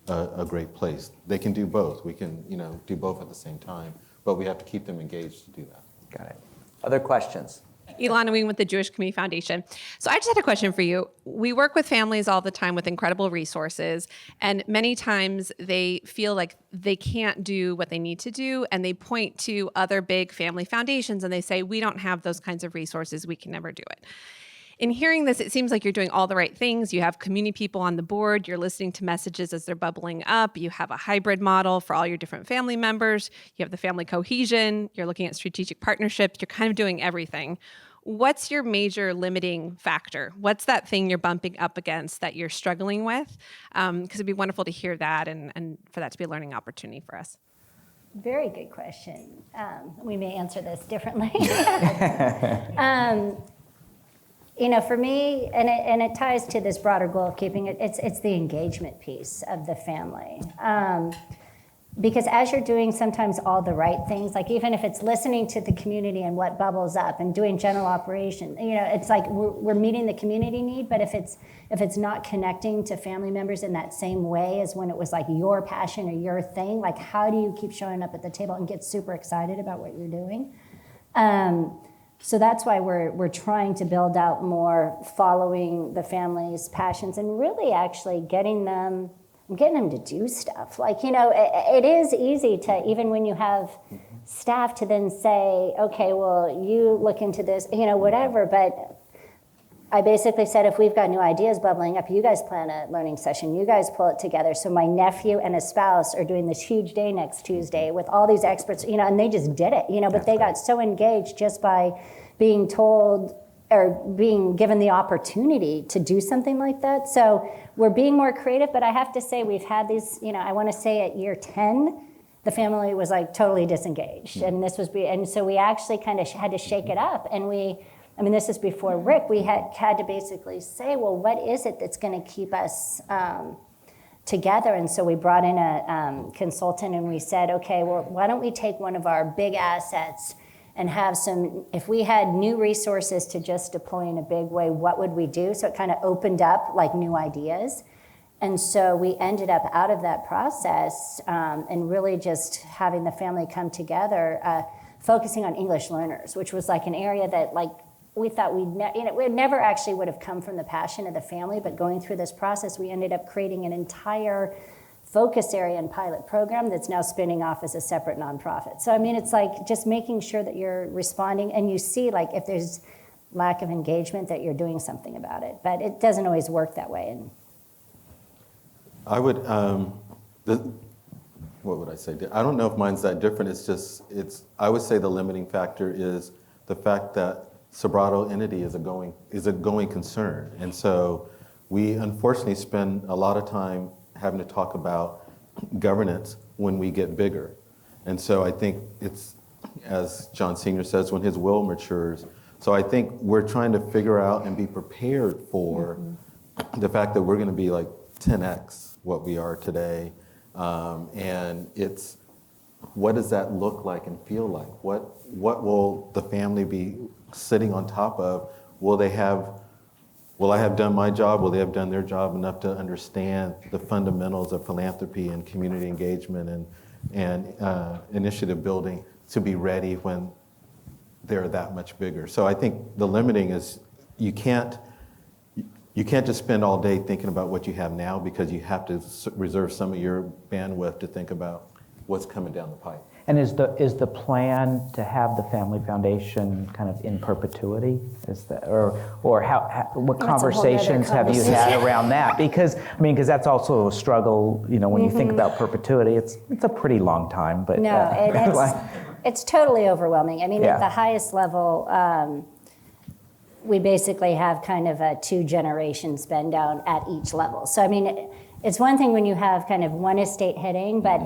a great place. They can do both. We can do both at the same time, but we have to keep them engaged to do that. Got it. Other questions? Ilana Wing with the Jewish Community Foundation. So I just had a question for you. We work with families all the time with incredible resources, and many times they feel like they can't do what they need to do, and they point to other big family foundations and they say, we don't have those kinds of resources, we can never do it. In hearing this, it seems like you're doing all the right things. You have community people on the board. You're listening to messages as they're bubbling up. You have a hybrid model for all your different family members. You have the family cohesion. You're looking at strategic partnerships. You're kind of doing everything. What's your major limiting factor? What's that thing you're bumping up against that you're struggling with? Because it'd be wonderful to hear that and for that to be a learning opportunity for us. Very good question. We may answer this differently. For me, and it ties to this broader goal of keeping it, it's the engagement piece of the family. Because as you're doing sometimes all the right things, like even if it's listening to the community and what bubbles up and doing general operation, it's like we're meeting the community need, but if it's not connecting to family members in that same way as when it was like your passion or your thing, like how do you keep showing up at the table and get super excited about what you're doing? So that's why we're trying to build out more following the family's passions and really actually getting them I'm getting them to do stuff. Like, it is easy to, even when you have staff, to then say, okay, well, you look into this, whatever. But I basically said, if we've got new ideas bubbling up, you guys plan a learning session, you guys pull it together. So my nephew and his spouse are doing this huge day next Tuesday with all these experts, and they just did it, but they got so engaged just by being told or being given the opportunity to do something like that. So we're being more creative, but I have to say we've had these, I want to say at year 10, the family was like totally disengaged. And so we actually kind of had to shake it up. And this is before Rick, we had to basically say, well, what is it that's going to keep us together? And so we brought in a consultant and we said, okay, well, why don't we take one of our big assets and have if we had new resources to just deploy in a big way, what would we do? So it kind of opened up like new ideas. And so we ended up out of that process and really just having the family come together, focusing on English learners, which was like an area that like we thought we never actually would have come from the passion of the family, but going through this process, we ended up creating an entire focus area and pilot program that's now spinning off as a separate nonprofit. So it's like just making sure that you're responding and you see like if there's lack of engagement that you're doing something about it. But it doesn't always work that way. And I would, what would I say? I don't know if mine's that different. I would say the limiting factor is the fact that Sobrato entity is a going concern. And so we unfortunately spend a lot of time having to talk about governance when we get bigger. And so I think it's, as John Sr. says, when his will matures. So I think we're trying to figure out and be prepared for the fact that we're going to be like 10x what we are today. And it's, what does that look like and feel like? What will the family be sitting on top of? Will I have done my job? Will they have done their job enough to understand the fundamentals of philanthropy and community engagement and initiative building to be ready when they're that much bigger? So I think the limiting is you can't just spend all day thinking about what you have now, because you have to reserve some of your bandwidth to think about what's coming down the pipe. And is the plan to have the Family Foundation kind of in perpetuity? Or how what conversations have you had around that? Because that's also a struggle. When you think about perpetuity, it's a pretty long time. But no, it's totally overwhelming. At the highest level, we basically have kind of a 2-generation spend down at each level. So it's one thing when you have kind of one estate hitting, but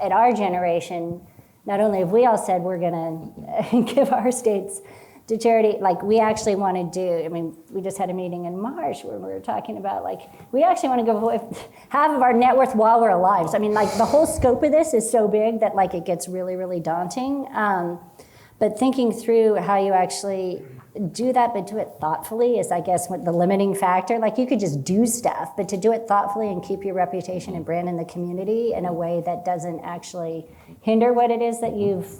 at our generation, not only have we all said we're going to give our estates to charity, like we actually want to do, we just had a meeting in March where we were talking about like, we actually want to give half of our net worth while we're alive. So the whole scope of this is so big that like it gets really, really daunting. But thinking through how you actually do that, but do it thoughtfully is, I guess, what the limiting factor. Like you could just do stuff, but to do it thoughtfully and keep your reputation and brand in the community in a way that doesn't actually hinder what it is that you've,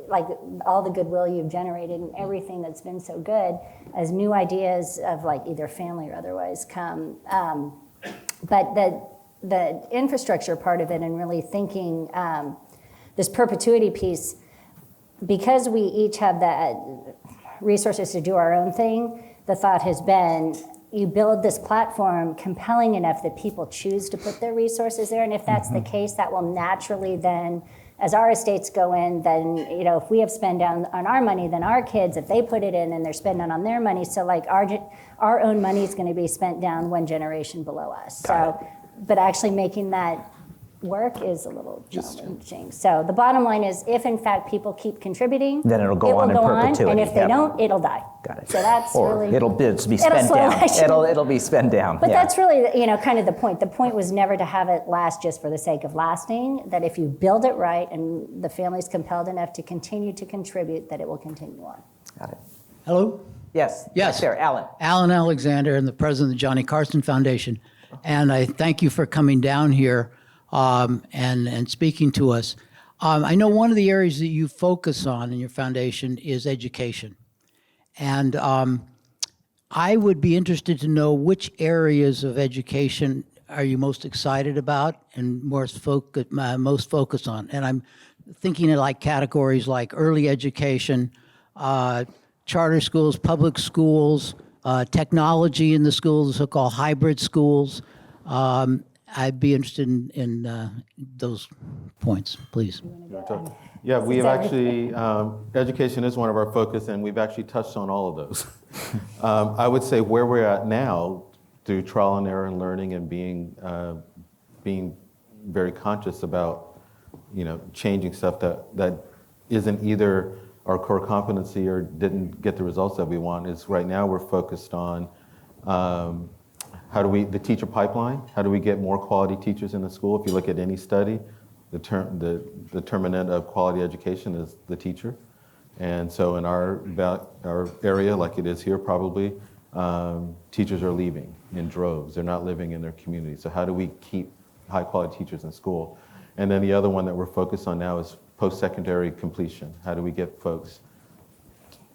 like all the goodwill you've generated and everything that's been so good as new ideas of like either family or otherwise come. But the infrastructure part of it and really thinking this perpetuity piece, because we each have that resources to do our own thing, the thought has been you build this platform compelling enough that people choose to put their resources there. And if that's the case, that will naturally then, as our estates go in, then, if we have spend down on our money, then our kids, if they put it in and they're spending on their money, so like our own money is going to be spent down one generation below us. But actually making that work is a little challenging. So the bottom line is, if in fact people keep contributing, then it'll go on in perpetuity. And if they don't, it'll die. Got it. So that's really it'll be spent down. It'll be spent down. But that's really kind of the point. The point was never to have it last just for the sake of lasting. That if you build it right and the family's compelled enough to continue to contribute, that it will continue on. Got it. Hello? Yes. Yes. There, Alan. Alan Alexander, and the president of the Johnny Carson Foundation. And I thank you for coming down here and speaking to us. I know one of the areas that you focus on in your foundation is education. And I would be interested to know which areas of education are you most excited about and most focused on? And I'm thinking of like categories like early education, charter schools, public schools, technology in the schools, so-called hybrid schools. I'd be interested in those points, please. Yeah, we've actually, education is one of our focus, and we've actually touched on all of those. I would say where we're at now, through trial and error and learning and being very conscious about, changing stuff that isn't either our core competency or didn't get the results that we want, is right now we're focused on the teacher pipeline, how do we get more quality teachers in the school? If you look at any study, the determinant of quality education is the teacher. And so in our area, like it is here probably, teachers are leaving in droves. They're not living in their community. So how do we keep high quality teachers in school? And then the other one that we're focused on now is post-secondary completion. How do we get folks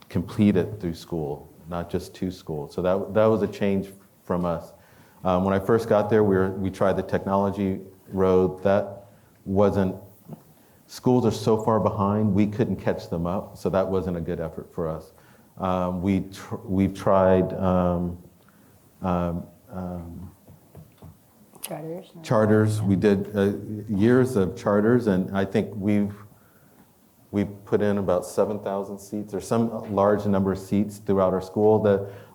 completed through school, not just to school? So that was a change from us. When I first got there, we tried the technology road. That wasn't, schools are so far behind, we couldn't catch them up, so that wasn't a good effort for us. We've tried charters. We did years of charters, and I think we've put in about 7,000 seats, or some large number of seats throughout our school.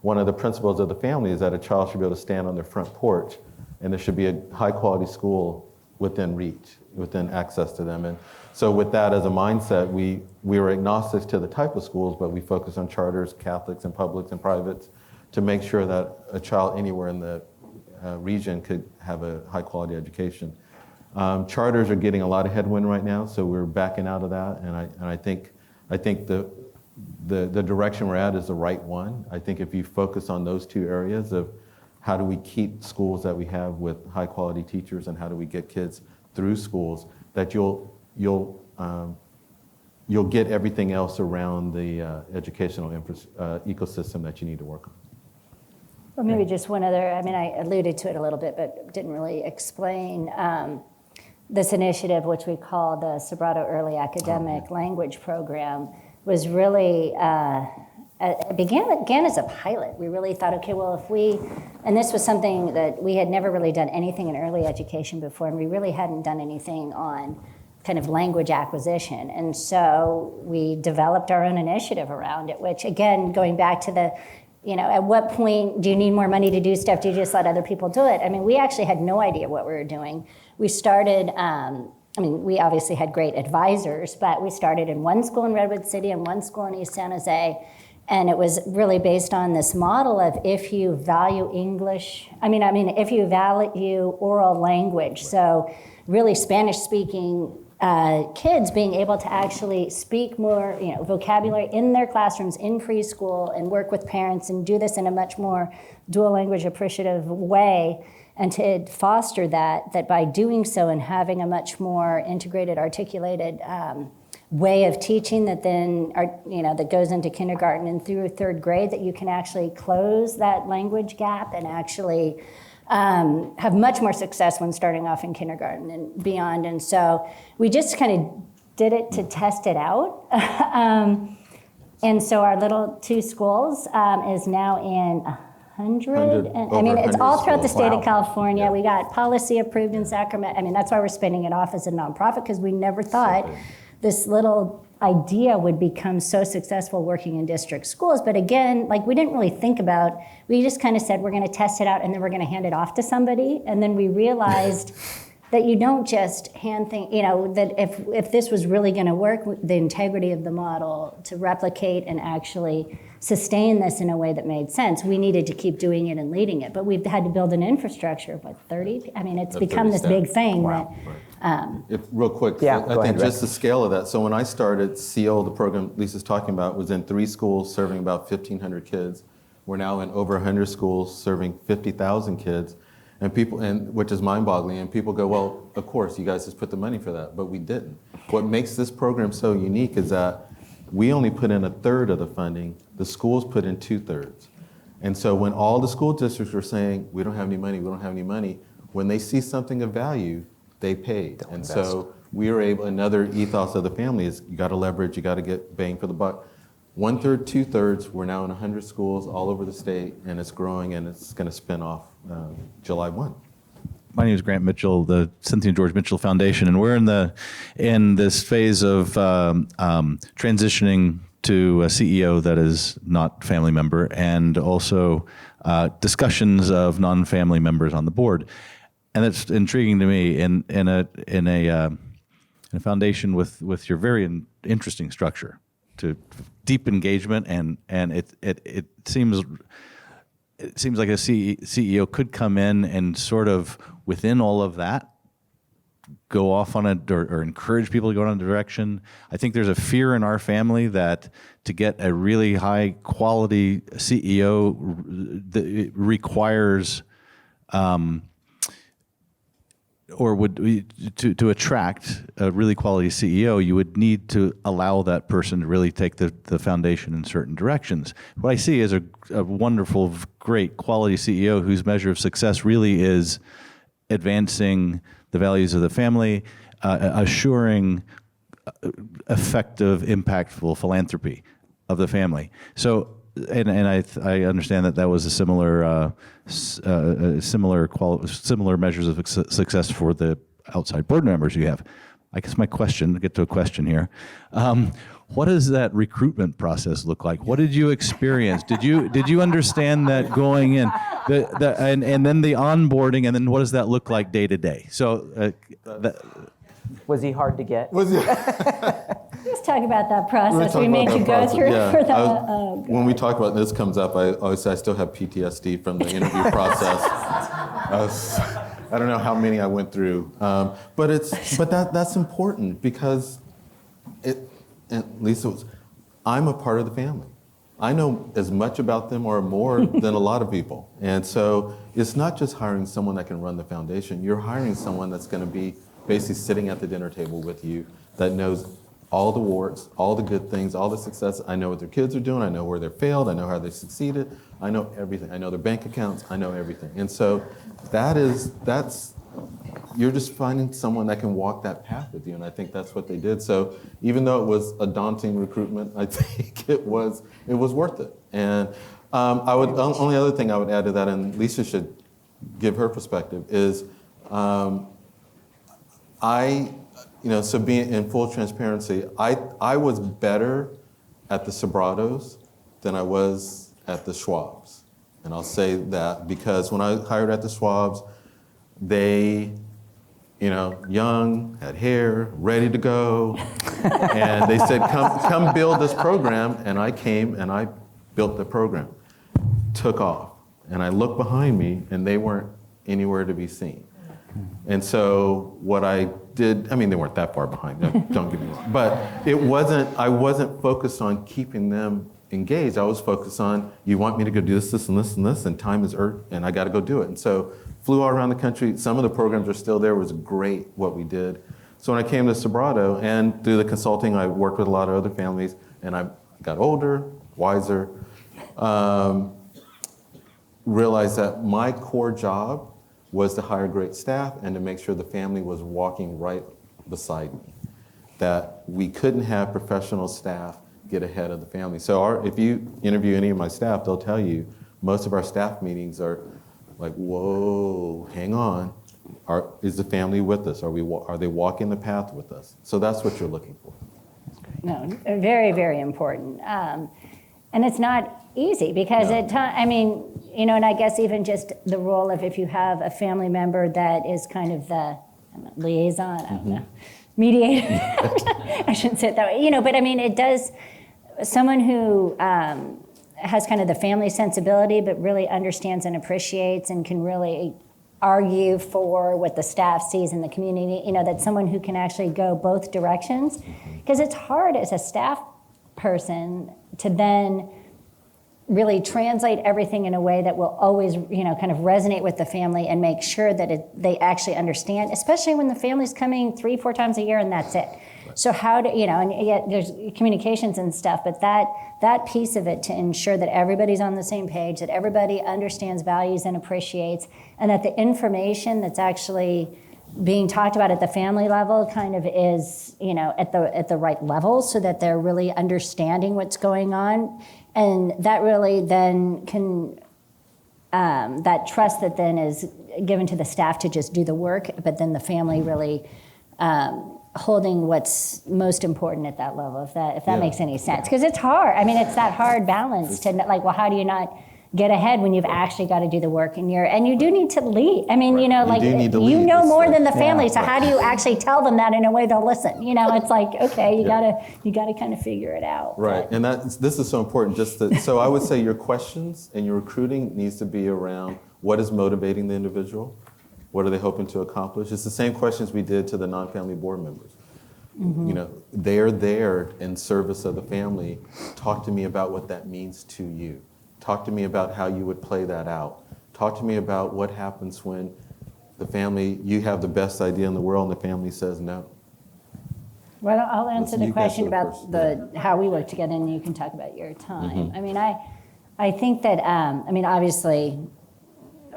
One of the principles of the family is that a child should be able to stand on their front porch, and there should be a high quality school within reach, within access to them. And so with that as a mindset, we were agnostic to the type of schools, but we focused on charters, Catholics and publics and privates, to make sure that a child anywhere in the region could have a high quality education. Charters are getting a lot of headwind right now, so we're backing out of that, and I think the direction we're at is the right one. I think if you focus on those two areas of how do we keep schools that we have with high quality teachers, and how do we get kids through schools, that you'll get everything else around the educational ecosystem that you need to work on. Well, maybe just one other, I alluded to it a little bit, but didn't really explain this initiative, which we call the Sobrato Early Academic Language Program, was really, it began as a pilot. We really thought, okay, well, and this was something that we had never really done anything in early education before, and we really hadn't done anything on kind of language acquisition. And so we developed our own initiative around it, which again, going back to the, at what point do you need more money to do stuff? Do you just let other people do it? We actually had no idea what we were doing. We started, we obviously had great advisors, but we started in one school in Redwood City and one school in East San Jose. And it was really based on this model of if you value English, if you value oral language, so really Spanish-speaking kids being able to actually speak more, vocabulary in their classrooms in preschool and work with parents and do this in a much more dual language appreciative way, and to foster that by doing so and having a much more integrated, articulated way of teaching that then that goes into kindergarten and through third grade, that you can actually close that language gap and actually have much more success when starting off in kindergarten and beyond. And so we just kind of did it to test it out. And so our little two schools is now in 100. It's all throughout the state of California. Yeah. We got policy approved in Sacramento. That's why we're spinning it off as a nonprofit, because we never thought this little idea would become so successful working in district schools. But again, we didn't really think about, we just kind of said we're going to test it out and then we're going to hand it off to somebody. And then we realized that you don't just hand things, that if this was really going to work, the integrity of the model to replicate and actually sustain this in a way that made sense, we needed to keep doing it and leading it. But we've had to build an infrastructure of 30? It's become this big thing. Wow. Real quick, Yeah, I think just the scale of that. So when I started, SEAL, the program Lisa's talking about, was in 3 schools serving about 1,500 kids. We're now in over 100 schools serving 50,000 kids, which is mind-boggling. And people go, well, of course, you guys just put the money for that, but we didn't. What makes this program so unique is that we only put in 1/3 of the funding. The schools put in 2/3. And so when all the school districts were saying, we don't have any money, when they see something of value, they paid. And so we were able, another ethos of the family is you got to leverage, you got to get bang for the buck. 1/3, 2/3, we're now in 100 schools all over the state, and it's growing, and it's going to spin off July 1. My name is Grant Mitchell, the Cynthia and George Mitchell Foundation, and we're in this phase of transitioning to a CEO that is not family member, and also discussions of non-family members on the board. And it's intriguing to me in a foundation with your very interesting structure, to deep engagement, and it seems like a CEO could come in and sort of within all of that go off on or encourage people to go in a direction. I think there's a fear in our family that to get a really high quality CEO that requires to attract a really quality CEO, you would need to allow that person to really take the foundation in certain directions. What I see is a wonderful, great quality CEO whose measure of success really is advancing the values of the family, assuring effective, impactful philanthropy of the family. So, and I understand that was a similar measures of success for the outside board members you have. I guess my question, to get to a question here, what does that recruitment process look like? What did you experience? Did you understand that going in, and then the onboarding, and then what does that look like day to day? So, Was he hard to get? Let's talk about that process we made you go through for the. When we talk about this comes up, I always say I still have PTSD from the interview process. I don't know how many I went through, but that's important because and Lisa, I'm a part of the family. I know as much about them or more than a lot of people, and so it's not just hiring someone that can run the foundation. You're hiring someone that's going to be basically sitting at the dinner table with you, that knows all the warts, all the good things, all the success. I know what their kids are doing. I know where they failed. I know how they succeeded. I know everything. I know their bank accounts. I know everything. And so you're just finding someone that can walk that path with you. And I think that's what they did. So even though it was a daunting recruitment, I think it was worth it. And only other thing I would add to that, and Lisa should give her perspective, is so being in full transparency, I was better at the Sobratos than I was at the Schwabs. And I'll say that because when I hired at the Schwabs, they, young, had hair, ready to go. And they said, come build this program. And I came and I built the program. Took off. And I looked behind me and they weren't anywhere to be seen. And so what I did, they weren't that far behind, don't get me wrong. But I wasn't focused on keeping them engaged. I was focused on, you want me to go do this, this, and this, and this, and time is and I got to go do it. And so flew all around the country. Some of the programs are still there. It was great what we did. So when I came to Sobrato, and through the consulting, I worked with a lot of other families, and I got older, wiser, realized that my core job was to hire great staff and to make sure the family was walking right beside me. That we couldn't have professional staff get ahead of the family. So if you interview any of my staff, they'll tell you most of our staff meetings are like, whoa, hang on. Is the family with us? Are they walking the path with us? So that's what you're looking for. No, very, very important. And it's not easy because and I guess even just the role of if you have a family member that is kind of the liaison, I don't know, mediator, I shouldn't say it that way, but it does, someone who has kind of the family sensibility but really understands and appreciates and can really argue for what the staff sees in the community, that's someone who can actually go both directions. Because it's hard as a staff person to then really translate everything in a way that will always, kind of resonate with the family and make sure that they actually understand, especially when the family's coming 3-4 times a year and that's it. So how do, and yet there's communications and stuff, but that piece of it to ensure that everybody's on the same page, that everybody understands, values, and appreciates, and that the information that's actually being talked about at the family level kind of is, at the right level, so that they're really understanding what's going on. And that really then can, that trust that then is given to the staff to just do the work, but then the family really holding what's most important at that level, if that makes any sense. Because it's hard. I mean, it's that hard balance to, like, well, how do you not get ahead when you've actually got to do the work, and you do need to lead. I mean, you know more than the family, so how do you actually tell them that in a way they'll listen? It's like, okay, you gotta kind of figure it out. Right, and this is so important. So I would say your questions and your recruiting needs to be around what is motivating the individual, what are they hoping to accomplish. It's the same questions we did to the non-family board members. Mm-hmm. They're there in service of the family. Talk to me about what that means to you. Talk to me about how you would play that out. Talk to me about what happens when the family, you have the best idea in the world and the family says no. Well, I'll answer the question about how we work together, and you can talk about your time. Mm-hmm. I mean, I think that, obviously,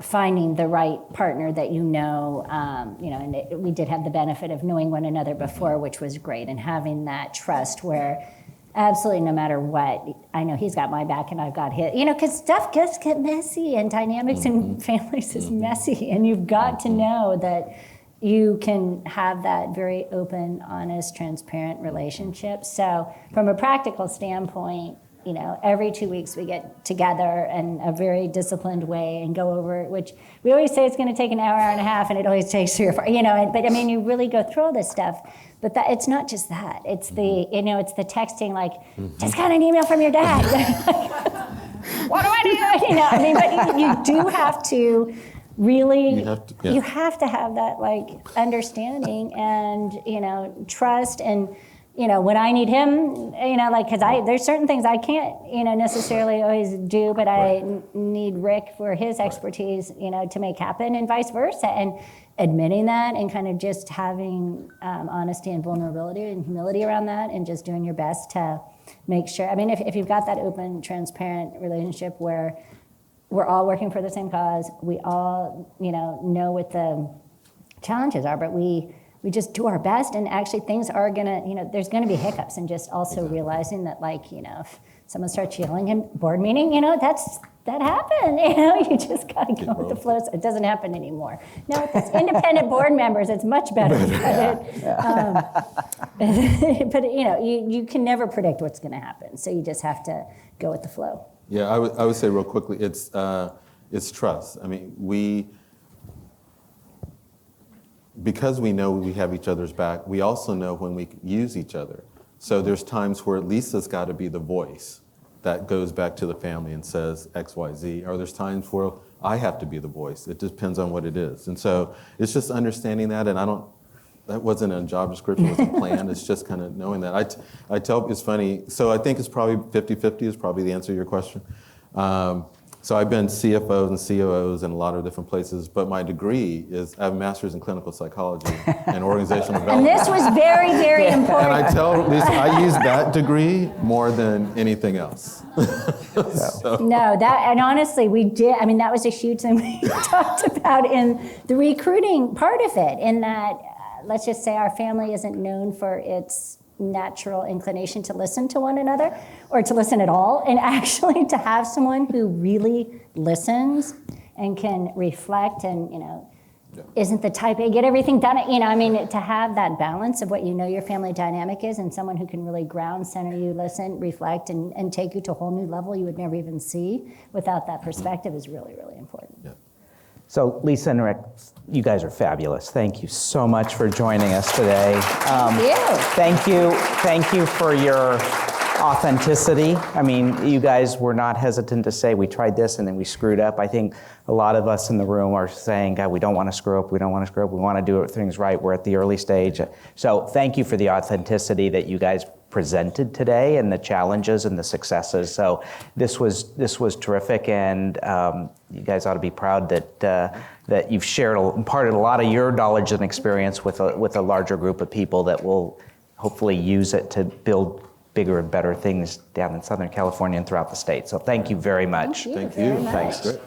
finding the right partner that and we did have the benefit of knowing one another before, which was great, and having that trust where absolutely no matter what, I know he's got my back and I've got his, because stuff gets messy, and dynamics in families is messy, and you've got to know that you can have that very open, honest, transparent relationship. So from a practical standpoint, every 2 weeks we get together in a very disciplined way and go over it, which we always say it's going to take an hour and a half, and it always takes 3 or 4, but I mean, you really go through all this stuff. But it's not just that. It's the, it's the texting, like, just got an email from your dad. What do I do? But you do have to really, you have to have that, like, understanding and, trust. And, when I need him, because there's certain things I can't, necessarily always do, but I need Rick for his expertise, to make happen, and vice versa. And admitting that, and kind of just having honesty and vulnerability and humility around that, and just doing your best to make sure. I mean, if you've got that open, transparent relationship where we're all working for the same cause, we all, know what the challenges are, but we just do our best, and actually things are gonna, there's gonna be hiccups, and just also realizing that, like, if someone starts yelling in board meeting, that happened, you just gotta go with the flow. So it doesn't happen anymore. Now with this independent board members, it's much better. But you can never predict what's gonna happen, so you just have to go with the flow. Yeah, I would say real quickly, it's trust. I mean, because we know we have each other's back, we also know when we use each other. So there's times where Lisa's got to be the voice that goes back to the family and says X, Y, Z, or there's times where I have to be the voice. It depends on what it is. And so it's just understanding that, and that wasn't a job description, it was a plan. It's just kind of knowing that. I tell, it's funny, so I think it's probably 50-50 is probably the answer to your question. So I've been CFOs and COOs in a lot of different places, but my degree is, I have a master's in clinical psychology and organizational development. And this was very, very important. And I tell Lisa, I use that degree more than anything else. No, and honestly, we did, that was a huge thing we talked about in the recruiting part of it, in that, let's just say our family isn't known for its natural inclination to listen to one another, or to listen at all, and actually to have someone who really listens and can reflect and isn't the type A, get everything done, to have that balance of what your family dynamic is, and someone who can really ground, center you, listen, reflect, and take you to a whole new level you would never even see without that perspective is really, really important. Yeah. So Lisa and Rick, you guys are fabulous. Thank you so much for joining us today. Thank you for your authenticity. You guys were not hesitant to say, we tried this and then we screwed up. I think a lot of us in the room are saying, God, we don't want to screw up. We want to do things right. We're at the early stage. So thank you for the authenticity that you guys presented today, and the challenges and the successes. So this was terrific, and you guys ought to be proud that you've imparted a lot of your knowledge and experience with a larger group of people that will hopefully use it to build bigger and better things down in Southern California and throughout the state. So thank you very much. Thank you Thank very you. much. Thanks. Great.